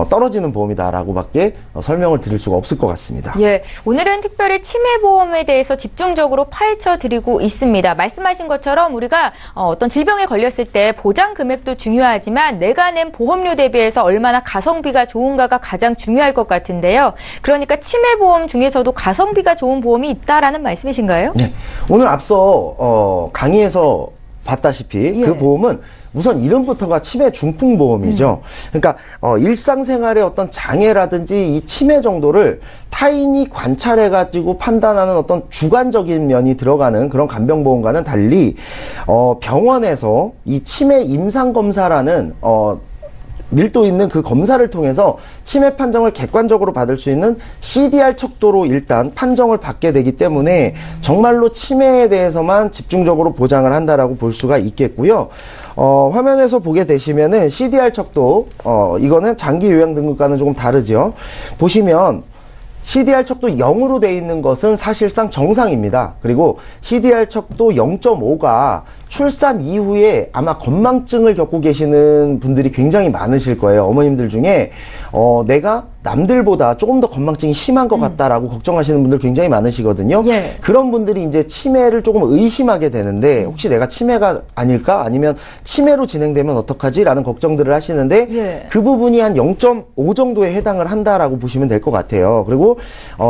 떨어지는 보험이다라고밖에 설명을 드릴 수가 없을 것 같습니다. 예, 오늘은 특별히 치매보험에 대해서 집중적으로 파헤쳐 드리고 있습니다. 말씀하신 것처럼 우리가 어떤 질병에 걸렸을 때 보장 금액도 중요하지만 내가 낸 보험료 대비해서 얼마나 가성비가 좋은가가 가장 중요할 것 같은데요. 그러니까 치매보험 중에서도 가성비가 좋은 보험이 있다라는 말씀이신가요? 네, 오늘 앞서 강의에서 봤다시피 예. 그 보험은 우선 이름부터가 치매 중풍보험이죠. 그러니까 일상생활의 어떤 장애라든지 이 치매 정도를 타인이 관찰해가지고 판단하는 어떤 주관적인 면이 들어가는 그런 간병보험과는 달리 병원에서 이 치매 임상검사라는 밀도 있는 그 검사를 통해서 치매 판정을 객관적으로 받을 수 있는 CDR 척도로 일단 판정을 받게 되기 때문에 정말로 치매에 대해서만 집중적으로 보장을 한다라고 볼 수가 있겠고요. 화면에서 보게 되시면은 CDR 척도, 이거는 장기 요양 등급과는 조금 다르죠. 보시면 CDR 척도 0으로 돼 있는 것은 사실상 정상입니다. 그리고 CDR 척도 0.5가 출산 이후에 아마 건망증을 겪고 계시는 분들이 굉장히 많으실 거예요. 어머님들 중에 내가 남들보다 조금 더 건망증이 심한 것 같다라고 걱정하시는 분들 굉장히 많으시거든요. 예. 그런 분들이 이제 치매를 조금 의심하게 되는데 혹시 내가 치매가 아닐까? 아니면 치매로 진행되면 어떡하지? 라는 걱정들을 하시는데 예. 그 부분이 한 0.5 정도에 해당을 한다라고 보시면 될 것 같아요. 그리고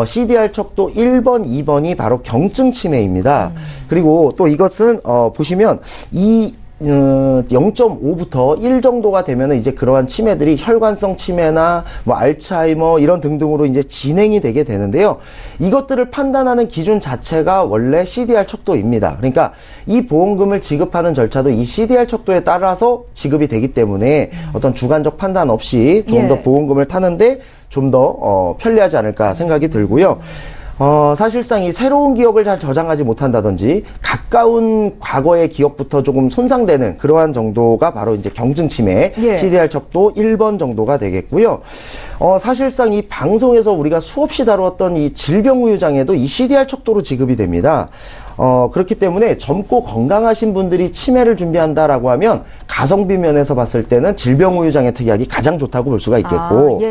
CDR 척도 1번, 2번이 바로 경증 치매입니다. 그리고 또 이것은 보시면 이 0.5부터 1 정도가 되면은 이제 그러한 치매들이 혈관성 치매나 뭐 알츠하이머 이런 등등으로 이제 진행이 되게 되는데요. 이것들을 판단하는 기준 자체가 원래 CDR 척도입니다. 그러니까 이 보험금을 지급하는 절차도 이 CDR 척도에 따라서 지급이 되기 때문에 어떤 주관적 판단 없이 조금 더 보험금을 타는데 좀 더 편리하지 않을까 생각이 들고요. 사실상 이 새로운 기억을 잘 저장하지 못한다든지 가까운 과거의 기억부터 조금 손상되는 그러한 정도가 바로 이제 경증 치매 예. CDR 척도 1번 정도가 되겠고요. 사실상 이 방송에서 우리가 수없이 다루었던 이 질병우유장애도 이 CDR 척도로 지급이 됩니다. 그렇기 때문에 젊고 건강하신 분들이 치매를 준비한다라고 하면 가성비 면에서 봤을 때는 질병우유장애 특약이 가장 좋다고 볼 수가 있겠고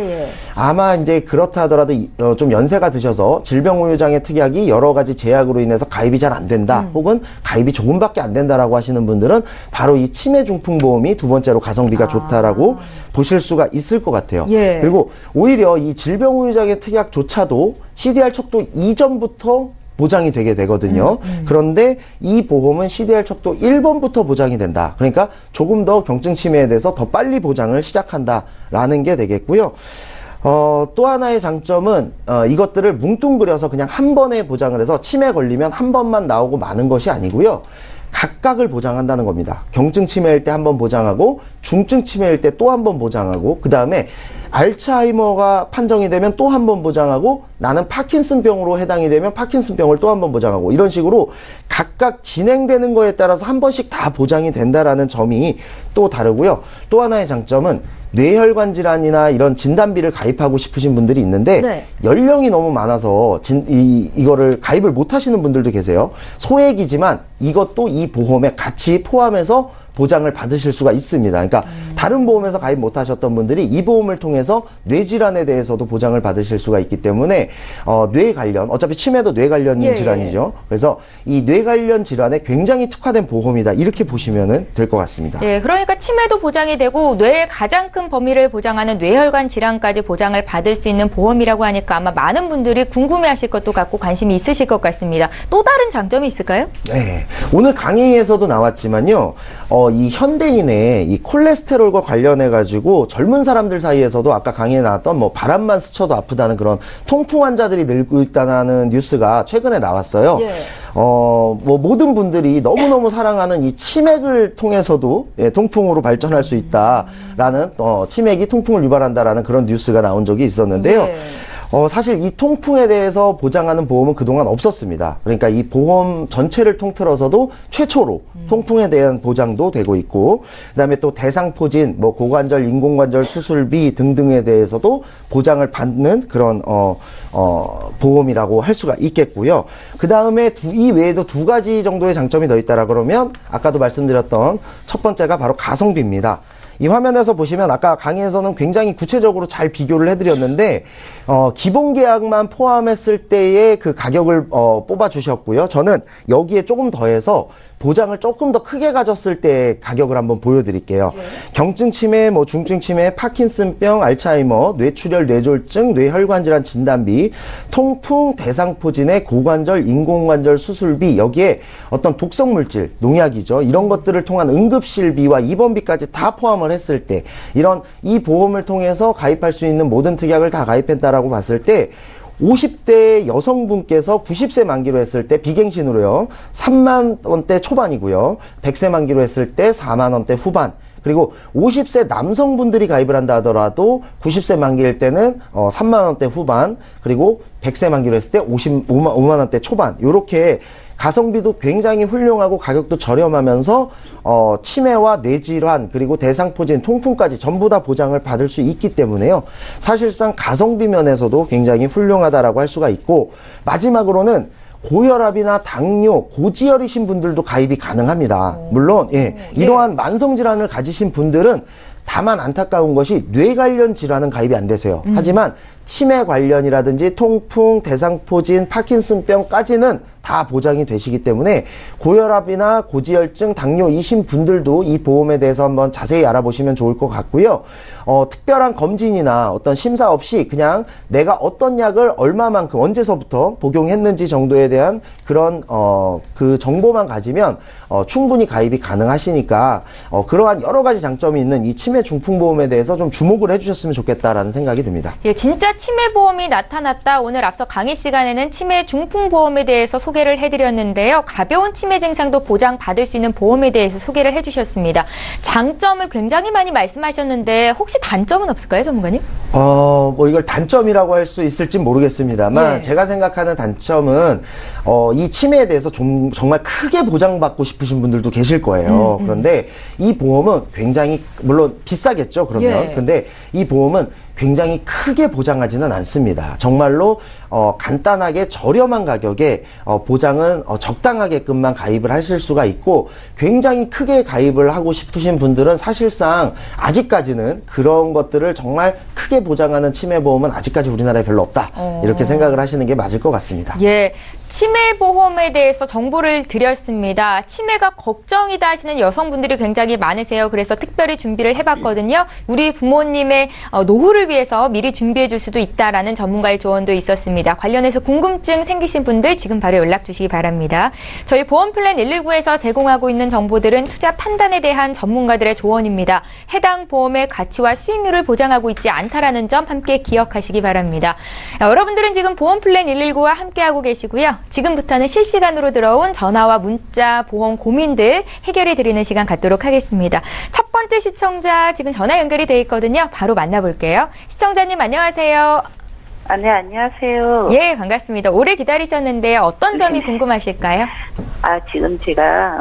아마 이제 그렇다 하더라도 좀 연세가 드셔서 질병우유장애 특약이 여러 가지 제약으로 인해서 가입이 잘 안 된다 혹은 가입이 조금밖에 안 된다라고 하시는 분들은 바로 이 치매 중풍보험이 두 번째로 가성비가 좋다라고 보실 수가 있을 것 같아요. 예. 그리고 오히려 이 질병우유장애 특약조차도 CDR 척도 이전부터 보장이 되게 되거든요. 그런데 이 보험은 CDR 척도 1번부터 보장이 된다. 그러니까 조금 더 경증 치매에 대해서 더 빨리 보장을 시작한다라는 게 되겠고요. 또 하나의 장점은 이것들을 뭉뚱그려서 그냥 한 번에 보장을 해서 치매 걸리면 한 번만 나오고 마는 것이 아니고요. 각각을 보장한다는 겁니다. 경증 치매일 때 한 번 보장하고 중증 치매일 때 또 한 번 보장하고 그 다음에 알츠하이머가 판정이 되면 또 한 번 보장하고 나는 파킨슨병으로 해당이 되면 파킨슨병을 또 한 번 보장하고 이런 식으로 각각 진행되는 거에 따라서 한 번씩 다 보장이 된다라는 점이 또 다르고요. 또 하나의 장점은 뇌혈관 질환이나 이런 진단비를 가입하고 싶으신 분들이 있는데 연령이 너무 많아서 이거를 가입을 못 하시는 분들도 계세요. 소액이지만 이것도 이 보험에 같이 포함해서 보장을 받으실 수가 있습니다. 그러니까 다른 보험에서 가입 못 하셨던 분들이 이 보험을 통해서 뇌질환에 대해서도 보장을 받으실 수가 있기 때문에 뇌 관련, 어차피 치매도 뇌 관련인 질환이죠. 그래서 이 뇌 관련 질환에 굉장히 특화된 보험이다. 이렇게 보시면 될 것 같습니다. 예, 그러니까 치매도 보장이 되고 뇌의 가장 큰 범위를 보장하는 뇌혈관 질환까지 보장을 받을 수 있는 보험이라고 하니까 아마 많은 분들이 궁금해하실 것도 같고 관심이 있으실 것 같습니다. 또 다른 장점이 있을까요? 네, 오늘 강의에서도 나왔지만요. 이 현대인의 이 콜레스테롤과 관련해 가지고 젊은 사람들 사이에서도 아까 강의에 나왔던 뭐 바람만 스쳐도 아프다는 그런 통풍 환자들이 늘고 있다는 뉴스가 최근에 나왔어요. 뭐 모든 분들이 너무너무 사랑하는 이 치맥을 통해서도 통풍으로 발전할 수 있다라는 치맥이 통풍을 유발한다라는 그런 뉴스가 나온 적이 있었는데요. 사실 이 통풍에 대해서 보장하는 보험은 그동안 없었습니다. 그러니까 이 보험 전체를 통틀어서도 최초로 통풍에 대한 보장도 되고 있고, 그 다음에 또 대상포진, 뭐 고관절, 인공관절 수술비 등등에 대해서도 보장을 받는 그런, 보험이라고 할 수가 있겠고요. 그 다음에 이 외에도 두 가지 정도의 장점이 더 있다라 그러면, 아까도 말씀드렸던 첫 번째가 바로 가성비입니다. 이 화면에서 보시면 아까 강의에서는 굉장히 구체적으로 잘 비교를 해드렸는데 기본 계약만 포함했을 때의 그 가격을 뽑아 주셨고요. 저는 여기에 조금 더해서 보장을 조금 더 크게 가졌을 때 가격을 한번 보여드릴게요. 경증 치매, 뭐 중증 치매, 파킨슨병, 알츠하이머, 뇌출혈, 뇌졸중, 뇌혈관 질환 진단비, 통풍, 대상포진의 고관절, 인공관절 수술비, 여기에 어떤 독성 물질, 농약이죠. 이런 것들을 통한 응급실비와 입원비까지 다 포함을 했을 때, 이런 이 보험을 통해서 가입할 수 있는 모든 특약을 다 가입했다라고 봤을 때 50대 여성분께서 90세 만기로 했을 때 비갱신으로요. 3만 원대 초반이고요. 100세 만기로 했을 때 4만 원대 후반. 그리고 50세 남성분들이 가입을 한다 하더라도 90세 만기일 때는 3만 원대 후반, 그리고 100세 만기로 했을 때 5만 원대 초반, 요렇게 가성비도 굉장히 훌륭하고 가격도 저렴하면서 치매와 뇌질환, 그리고 대상포진, 통풍까지 전부 다 보장을 받을 수 있기 때문에요. 사실상 가성비 면에서도 굉장히 훌륭하다라고 할 수가 있고, 마지막으로는 고혈압이나 당뇨, 고지혈이신 분들도 가입이 가능합니다. 물론 이러한 만성질환을 가지신 분들은 다만 안타까운 것이 뇌 관련 질환은 가입이 안 되세요. 하지만 치매 관련이라든지 통풍, 대상포진, 파킨슨병까지는 다 보장이 되시기 때문에 고혈압이나 고지혈증, 당뇨이신 분들도 이 보험에 대해서 한번 자세히 알아보시면 좋을 것 같고요. 특별한 검진이나 어떤 심사 없이 그냥 내가 어떤 약을 얼마만큼 언제서부터 복용했는지 정도에 대한 그런 그 정보만 가지면 충분히 가입이 가능하시니까 그러한 여러 가지 장점이 있는 이 치매 중풍보험에 대해서 좀 주목을 해주셨으면 좋겠다라는 생각이 듭니다. 예, 진짜 치매보험이 나타났다. 오늘 앞서 강의 시간에는 치매 중풍보험에 대해서 소개를 해드렸는데요. 가벼운 치매 증상도 보장받을 수 있는 보험에 대해서 소개를 해주셨습니다. 장점을 굉장히 많이 말씀하셨는데 혹시 단점은 없을까요, 전문가님? 뭐 이걸 단점이라고 할 수 있을지 모르겠습니다만, 제가 생각하는 단점은 이 치매에 대해서 좀 정말 크게 보장받고 싶으신 분들도 계실 거예요. 그런데 이 보험은 굉장히, 물론 비싸겠죠, 그러면. 근데 이 보험은 굉장히 크게 보장하지는 않습니다. 정말로 간단하게 저렴한 가격에 보장은 적당하게끔만 가입을 하실 수가 있고, 굉장히 크게 가입을 하고 싶으신 분들은 사실상 아직까지는 그런 것들을 정말 크게 보장하는 치매보험은 아직까지 우리나라에 별로 없다. 이렇게 생각을 하시는 게 맞을 것 같습니다. 예, 치매보험에 대해서 정보를 드렸습니다. 치매가 걱정이다 하시는 여성분들이 굉장히 많으세요. 그래서 특별히 준비를 해봤거든요. 우리 부모님의 노후를 위해서 미리 준비해 줄 수도 있다라는 전문가의 조언도 있었습니다. 관련해서 궁금증 생기신 분들 지금 바로 연락 주시기 바랍니다. 저희 보험플랜 119에서 제공하고 있는 정보들은 투자 판단에 대한 전문가들의 조언입니다. 해당 보험의 가치와 수익률을 보장하고 있지 않다라는 점 함께 기억하시기 바랍니다. 여러분들은 지금 보험플랜 119와 함께하고 계시고요. 지금부터는 실시간으로 들어온 전화와 문자, 보험 고민들 해결해 드리는 시간 갖도록 하겠습니다. 첫 번째 시청자 지금 전화 연결이 돼 있거든요. 바로 만나볼게요. 시청자님 안녕하세요. 네, 안녕하세요. 예, 반갑습니다. 오래 기다리셨는데 어떤 점이 궁금하실까요? 지금 제가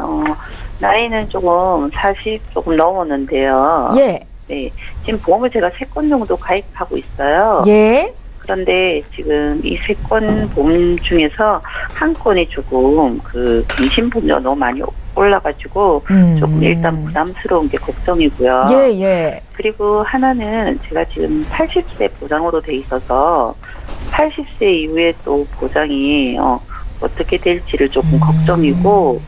나이는 조금 40 조금 넘었는데요. 예. 네, 지금 보험을 제가 3건 정도 가입하고 있어요. 예. 그런데 지금 이 3건 보험 중에서 한 건이 조금 그 갱신보험료가 너무 많이 올라가지고 조금 일단 부담스러운 게 걱정이고요. 예, 예. 그리고 하나는 제가 지금 80세 보장으로 돼 있어서 80세 이후에 또 보장이 어떻게 될지를 조금 걱정이고,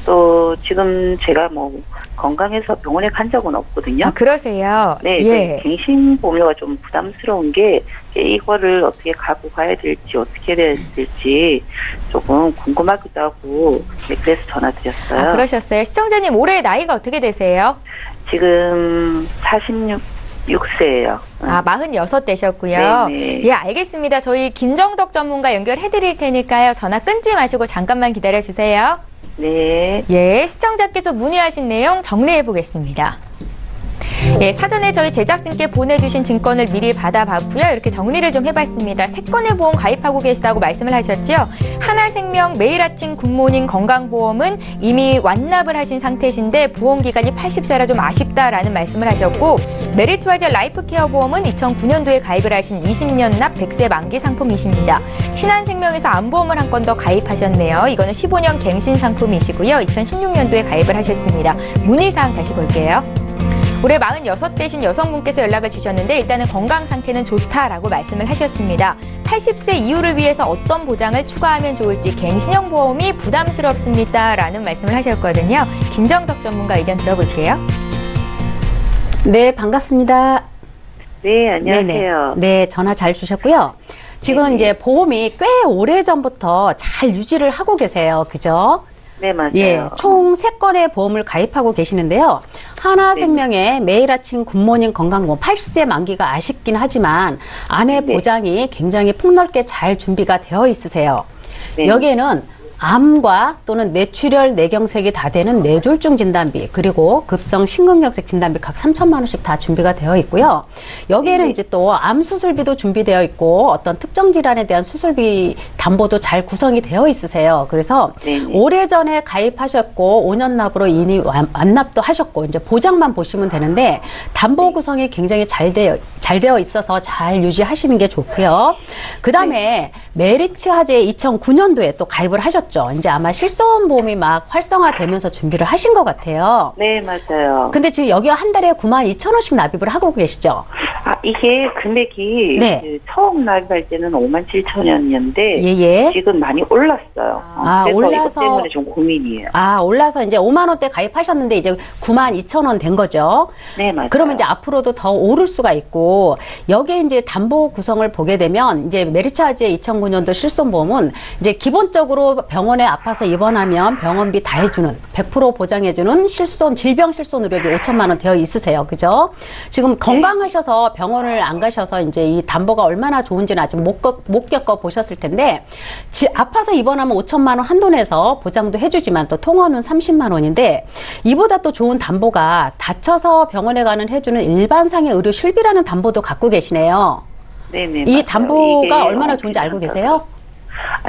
또 지금 제가 뭐 건강해서 병원에 간 적은 없거든요. 그러세요? 네, 예. 네. 갱신보험료가 좀 부담스러운 게 이거를 어떻게 갖고 가야 될지 어떻게 해야 될지 조금 궁금하기도 하고, 네, 그래서 전화드렸어요. 그러셨어요. 시청자님 올해 나이가 어떻게 되세요? 지금 46세예요. 46 되셨고요. 네네. 예, 알겠습니다. 저희 김정덕 전문가 연결해 드릴 테니까요. 전화 끊지 마시고 잠깐만 기다려 주세요. 네. 예, 시청자께서 문의하신 내용 정리해 보겠습니다. 예, 사전에 저희 제작진께 보내주신 증권을 미리 받아봤고요. 이렇게 정리를 좀 해봤습니다. 3건의 보험 가입하고 계시다고 말씀을 하셨죠. 하나생명 매일 아침 굿모닝 건강보험은 이미 완납을 하신 상태신데 보험기간이 80세라 좀 아쉽다라는 말씀을 하셨고, 메리트와이즈 라이프케어 보험은 2009년도에 가입을 하신 20년 납 100세 만기 상품이십니다. 신한생명에서 안보험을 한 건 더 가입하셨네요. 이거는 15년 갱신 상품이시고요. 2016년도에 가입을 하셨습니다. 문의사항 다시 볼게요. 올해 46 되신 여성분께서 연락을 주셨는데 일단은 건강 상태는 좋다라고 말씀을 하셨습니다. 80세 이후를 위해서 어떤 보장을 추가하면 좋을지 갱신형 보험이 부담스럽습니다라는 말씀을 하셨거든요. 김정덕 전문가 의견 들어볼게요. 네, 반갑습니다. 네, 안녕하세요. 네, 전화 잘 주셨고요. 지금 이제 보험이 꽤 오래 전부터 잘 유지를 하고 계세요. 그죠? 네, 맞아요. 예, 총 3건의 보험을 가입하고 계시는데요. 하나생명의 매일 아침 굿모닝 건강보험 80세 만기가 아쉽긴 하지만 안에 보장이 굉장히 폭넓게 잘 준비가 되어 있으세요. 네. 여기에는 암과 또는 뇌출혈, 뇌경색이 다 되는 뇌졸중 진단비, 그리고 급성 심근경색 진단비 각 3천만 원씩 다 준비가 되어 있고요. 여기에는 이제 또 암 수술비도 준비되어 있고 어떤 특정 질환에 대한 수술비 담보도 잘 구성이 되어 있으세요. 그래서 오래전에 가입하셨고 5년 납으로 이미 완납도 하셨고 이제 보장만 보시면 되는데 담보 구성이 굉장히 잘 되어 있어서 잘 유지하시는 게 좋고요. 그 다음에 메리츠 화재 2009년도에 또 가입을 하셨죠. 이제 아마 실손보험이 막 활성화되면서 준비를 하신 것 같아요. 네, 맞아요. 근데 지금 여기 한 달에 92,000원씩 납입을 하고 계시죠? 이게 금액이 네. 그 처음 납입할 때는 57,000원이었는데 예예. 지금 많이 올랐어요. 그래서 올라서 이것 때문에 좀 고민이에요. 올라서 이제 5만 원대 가입하셨는데 이제 92,000원 된 거죠. 네, 맞아요. 그러면 이제 앞으로도 더 오를 수가 있고 여기에 이제 담보 구성을 보게 되면 이제 메리츠화재 2009년도 실손보험은 이제 기본적으로 병원에 아파서 입원하면 병원비 다 해주는 100% 보장해주는 질병 실손 의료비 5천만 원 되어 있으세요. 그죠? 지금 건강하셔서 병원을 안 가셔서 이제 이 담보가 얼마나 좋은지는 아직 못 겪어 보셨을 텐데 아파서 입원하면 5천만 원 한도 내서 보장도 해주지만 또 통원은 30만 원인데 이보다 또 좋은 담보가 다쳐서 병원에 가는 해주는 일반상의 의료 실비라는 담보도 갖고 계시네요. 네네. 이 맞아요. 담보가 이게 얼마나 좋은지 알고 계세요?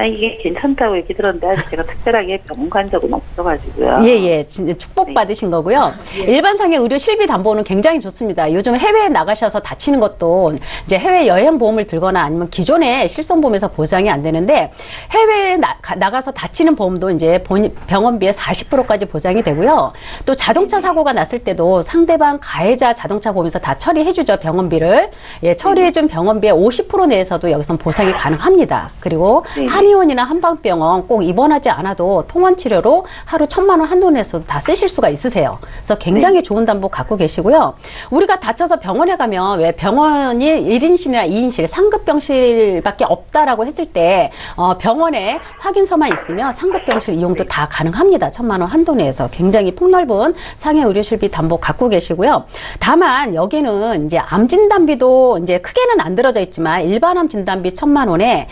이게 괜찮다고 얘기 들었는데 아직 제가 특별하게 병원 간 적은 없어가지고요. 예. 진짜 축복 받으신 거고요. 일반상의 의료 실비 담보는 굉장히 좋습니다. 요즘 해외에 나가셔서 다치는 것도 이제 해외 여행 보험을 들거나 아니면 기존의 실손보험에서 보장이 안 되는데 해외에 나가서 다치는 보험도 이제 병원비의 40%까지 보장이 되고요. 또 자동차 사고가 났을 때도 상대방 가해자 자동차 보험에서 다 처리해주죠. 병원비를. 처리해준 병원비의 50% 내에서도 여기선 보상이 가능합니다. 그리고 한의원이나 한방병원 꼭 입원하지 않아도 통원치료로 하루 1,000만 원 한도 내에서도 다 쓰실 수가 있으세요. 그래서 굉장히 좋은 담보 갖고 계시고요. 우리가 다쳐서 병원에 가면 왜 병원이 1인실이나 2인실 상급병실밖에 없다라고 했을 때 병원에 확인서만 있으면 상급병실 이용도 다 가능합니다. 1,000만 원 한도 내에서 굉장히 폭넓은 상해 의료실비 담보 갖고 계시고요. 다만 여기는 이제 암 진단비도 이제 크게는 안 들어져 있지만 일반암 진단비 1,000만 원에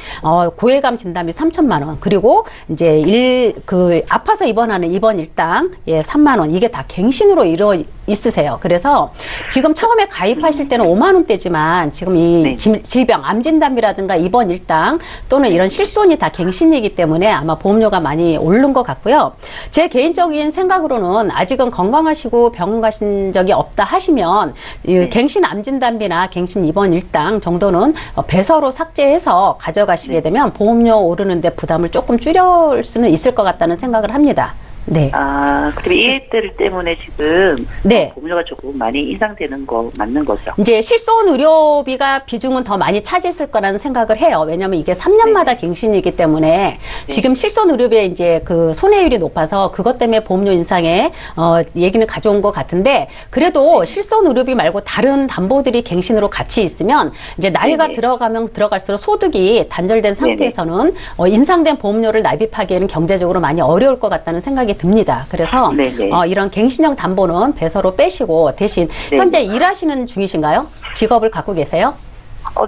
고해감 진단비 3천만 원, 그리고 이제 아파서 입원하는 입원 일당 3만 원, 이게 다 갱신으로 이루어 있으세요. 그래서 지금 처음에 가입하실 때는 5만 원대지만 지금 이 질병 암 진단비라든가 입원 일당 또는 이런 실손이 다 갱신이기 때문에 아마 보험료가 많이 오른 것 같고요. 제 개인적인 생각으로는 아직은 건강하시고 병원 가신 적이 없다 하시면 갱신 암 진단비나 갱신 입원 일당 정도는 배서로 삭제해서 가져가시게 되면 보험료 오르는데 부담을 조금 줄일 수는 있을 것 같다는 생각을 합니다. 네. 그럼 이들 때문에 지금 네. 보험료가 조금 많이 인상되는 거 맞는 거죠? 이제 실손 의료비가 비중은 더 많이 차지했을 거라는 생각을 해요. 왜냐하면 이게 3년마다 갱신이기 때문에 지금 실손 의료비에 이제 그 손해율이 높아서 그것 때문에 보험료 인상에 얘기는 가져온 것 같은데 그래도 실손 의료비 말고 다른 담보들이 갱신으로 같이 있으면 이제 나이가 들어가면 들어갈수록 소득이 단절된 상태에서는 인상된 보험료를 납입하기에는 경제적으로 많이 어려울 것 같다는 생각이 듭니다. 그래서 이런 갱신형 담보는 배서로 빼시고 대신 현재 일하시는 중이신가요? 직업을 갖고 계세요?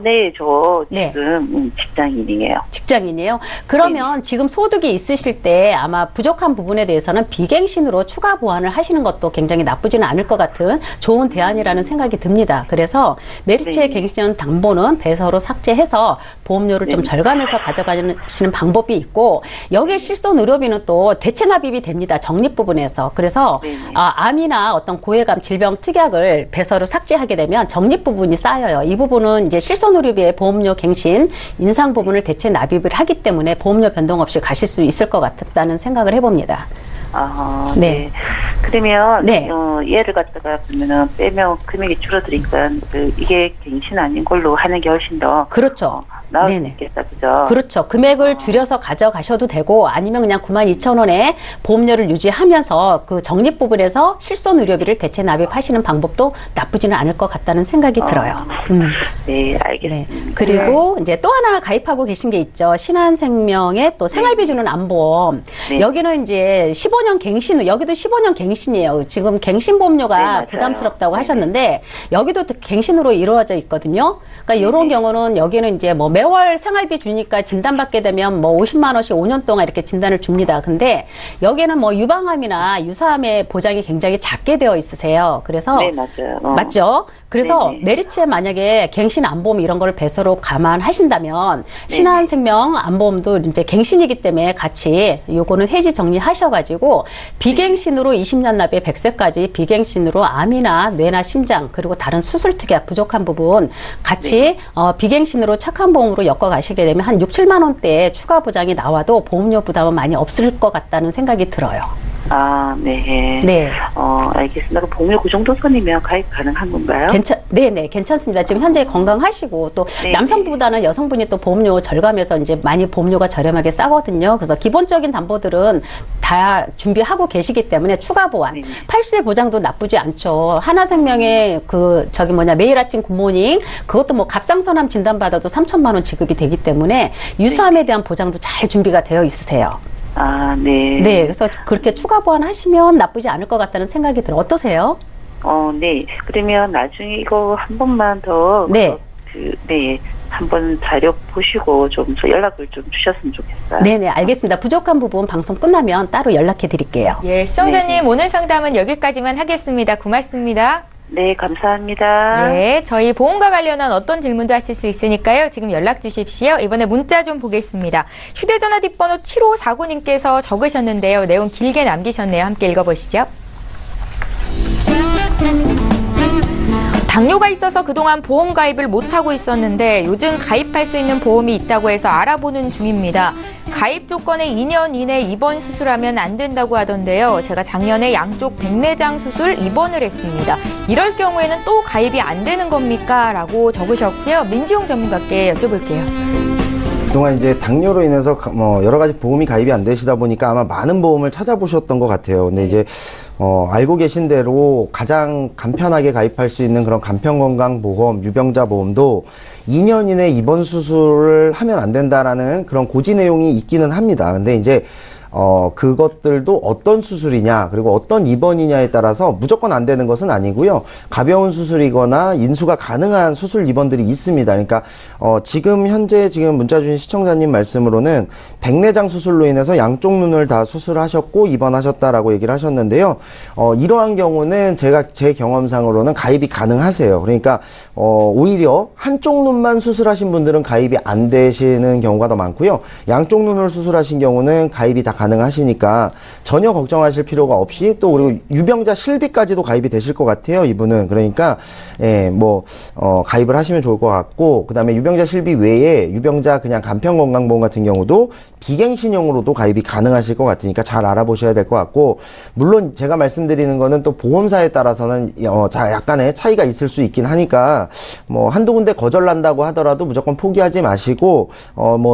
네, 저 지금 직장인이에요. 직장인이에요? 그러면 지금 소득이 있으실 때 아마 부족한 부분에 대해서는 비갱신으로 추가 보완을 하시는 것도 굉장히 나쁘지는 않을 것 같은 좋은 대안이라는 생각이 듭니다. 그래서 메리츠의 갱신형 담보는 배서로 삭제해서 보험료를 좀 절감해서 가져가시는 방법이 있고 여기에 실손 의료비는 또 대체 납입이 됩니다. 적립 부분에서. 그래서 암이나 어떤 고해감 질병 특약을 배서로 삭제하게 되면 적립 부분이 쌓여요. 이 부분은 이제 실손 의료비의 보험료 갱신 인상 부분을 대체 납입을 하기 때문에 보험료 변동 없이 가실 수 있을 것 같다는 생각을 해봅니다. 네. 그러면 얘를 갖다가 그러면은 빼면 금액이 줄어드니까 이게 갱신 아닌 걸로 하는 게 훨씬 더 그렇죠. 나을 수 있겠다, 그죠? 그렇죠. 금액을 줄여서 가져가셔도 되고 아니면 그냥 92,000원에 보험료를 유지하면서 그 적립 부분에서 실손 의료비를 대체 납입하시는 방법도 나쁘지는 않을 것 같다는 생각이 들어요. 네, 알겠습니다. 그리고 이제 또 하나 가입하고 계신 게 있죠. 신한생명의 또 생활비 주는 암보험. 여기는 이제 15년 갱신 후, 여기도 15년 갱신이에요. 지금 갱신보험료가 부담스럽다고 하셨는데 여기도 갱신으로 이루어져 있거든요. 그러니까 이런 경우는 여기는 이제 뭐 매월 생활비 주니까 진단받게 되면 뭐 50만 원씩 5년 동안 이렇게 진단을 줍니다. 근데 여기에는 뭐 유방암이나 유사암의 보장이 굉장히 작게 되어 있으세요. 그래서 네, 맞아요. 맞죠? 그래서 네네. 메리츠에 만약에 갱신 안보험 이런 걸 배서로 감안하신다면 신한생명 안보험도 이제 갱신이기 때문에 같이 요거는 해지 정리하셔가지고 비갱신으로 20년 납입 100세까지 비갱신으로 암이나 뇌나 심장 그리고 다른 수술 특약 부족한 부분 같이 비갱신으로 착한 보험으로 엮어 가시게 되면 한 6, 7만 원대의 추가 보장이 나와도 보험료 부담은 많이 없을 것 같다는 생각이 들어요. 아, 네. 네. 알겠습니다. 그럼 보험료 그 정도 선이면 가입 가능한 건가요? 네네, 괜찮습니다. 지금 현재 건강하시고 또 네. 남성보다는 여성분이 또 보험료 절감해서 이제 많이 보험료가 저렴하게 싸거든요. 그래서 기본적인 담보들은 다 준비하고 계시기 때문에 추가 보완. 네. 80세 보장도 나쁘지 않죠. 하나생명의 매일 아침 굿모닝 그것도 뭐 갑상선암 진단받아도 3천만 원 지급이 되기 때문에 유사암에 대한 보장도 잘 준비가 되어 있으세요. 아, 네. 네, 그래서 그렇게 추가 보완하시면 나쁘지 않을 것 같다는 생각이 들어요. 어떠세요? 네. 그러면 나중에 이거 한 번만 더. 네. 한번 자료 보시고 좀 연락을 좀 주셨으면 좋겠어요. 네네, 알겠습니다. 부족한 부분 방송 끝나면 따로 연락해 드릴게요. 예, 시청자님 네. 오늘 상담은 여기까지만 하겠습니다. 고맙습니다. 네, 감사합니다. 예, 저희 보험과 관련한 어떤 질문도 하실 수 있으니까요. 지금 연락 주십시오. 이번에 문자 좀 보겠습니다. 휴대전화 뒷번호 7549님께서 적으셨는데요. 내용 길게 남기셨네요. 함께 읽어보시죠. 당뇨가 있어서 그동안 보험 가입을 못하고 있었는데 요즘 가입할 수 있는 보험이 있다고 해서 알아보는 중입니다. 가입 조건에 2년 이내 입원 수술하면 안 된다고 하던데요. 제가 작년에 양쪽 백내장 수술 입원을 했습니다. 이럴 경우에는 또 가입이 안 되는 겁니까? 라고 적으셨고요. 민지용 전문가께 여쭤볼게요. 그동안 이제 당뇨로 인해서 여러 가지 보험이 가입이 안 되시다 보니까 아마 많은 보험을 찾아보셨던 것 같아요. 근데 이제 알고 계신 대로 가장 간편하게 가입할 수 있는 그런 간편건강보험, 유병자보험도 2년 이내 입원 수술을 하면 안 된다라는 그런 고지 내용이 있기는 합니다. 근데 이제 그것들도 어떤 수술이냐, 그리고 어떤 입원이냐에 따라서 무조건 안 되는 것은 아니고요. 가벼운 수술이거나 인수가 가능한 수술 입원들이 있습니다. 그러니까, 지금 문자 주신 시청자님 말씀으로는 백내장 수술로 인해서 양쪽 눈을 다 수술하셨고 입원하셨다라고 얘기를 하셨는데요. 이러한 경우는 제 경험상으로는 가입이 가능하세요. 그러니까, 오히려 한쪽 눈만 수술하신 분들은 가입이 안 되시는 경우가 더 많고요. 양쪽 눈을 수술하신 경우는 가입이 다 가능하시니까 전혀 걱정하실 필요가 없이 또 그리고 유병자 실비까지도 가입이 되실 것 같아요. 이분은. 그러니까 가입을 하시면 좋을 것 같고, 그다음에 유병자 실비 외에 유병자 그냥 간편건강보험 같은 경우도 비갱신형으로도 가입이 가능하실 것 같으니까 잘 알아보셔야 될 것 같고, 물론 제가 말씀드리는 거는 또 보험사에 따라서는 약간의 차이가 있을 수 있긴 하니까 한두 군데 거절난다고 하더라도 무조건 포기하지 마시고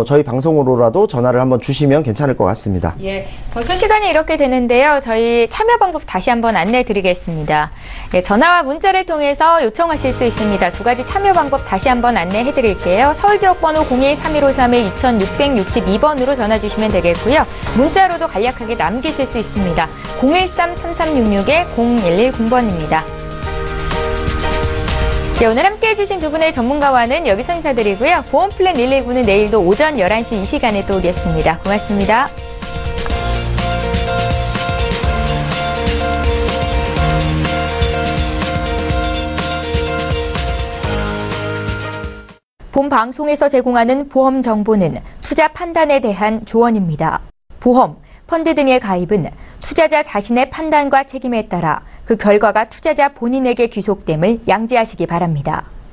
저희 방송으로라도 전화를 한번 주시면 괜찮을 것 같습니다. 예, 벌써 시간이 이렇게 되는데요. 저희 참여 방법 다시 한번 안내해 드리겠습니다. 예, 전화와 문자를 통해서 요청하실 수 있습니다. 두 가지 참여 방법 다시 한번 안내해 드릴게요. 서울 지역번호 02-3153-2662번으로 전화 주시면 되겠고요. 문자로도 간략하게 남기실 수 있습니다. 013-3366-0110번입니다. 네, 오늘 함께해 주신 두 분의 전문가와는 여기서 인사드리고요. 보험플랜 119는 내일도 오전 11시 이 시간에 또 오겠습니다. 고맙습니다. 본 방송에서 제공하는 보험 정보는 투자 판단에 대한 조언입니다. 보험, 펀드 등의 가입은 투자자 자신의 판단과 책임에 따라 그 결과가 투자자 본인에게 귀속됨을 양지하시기 바랍니다.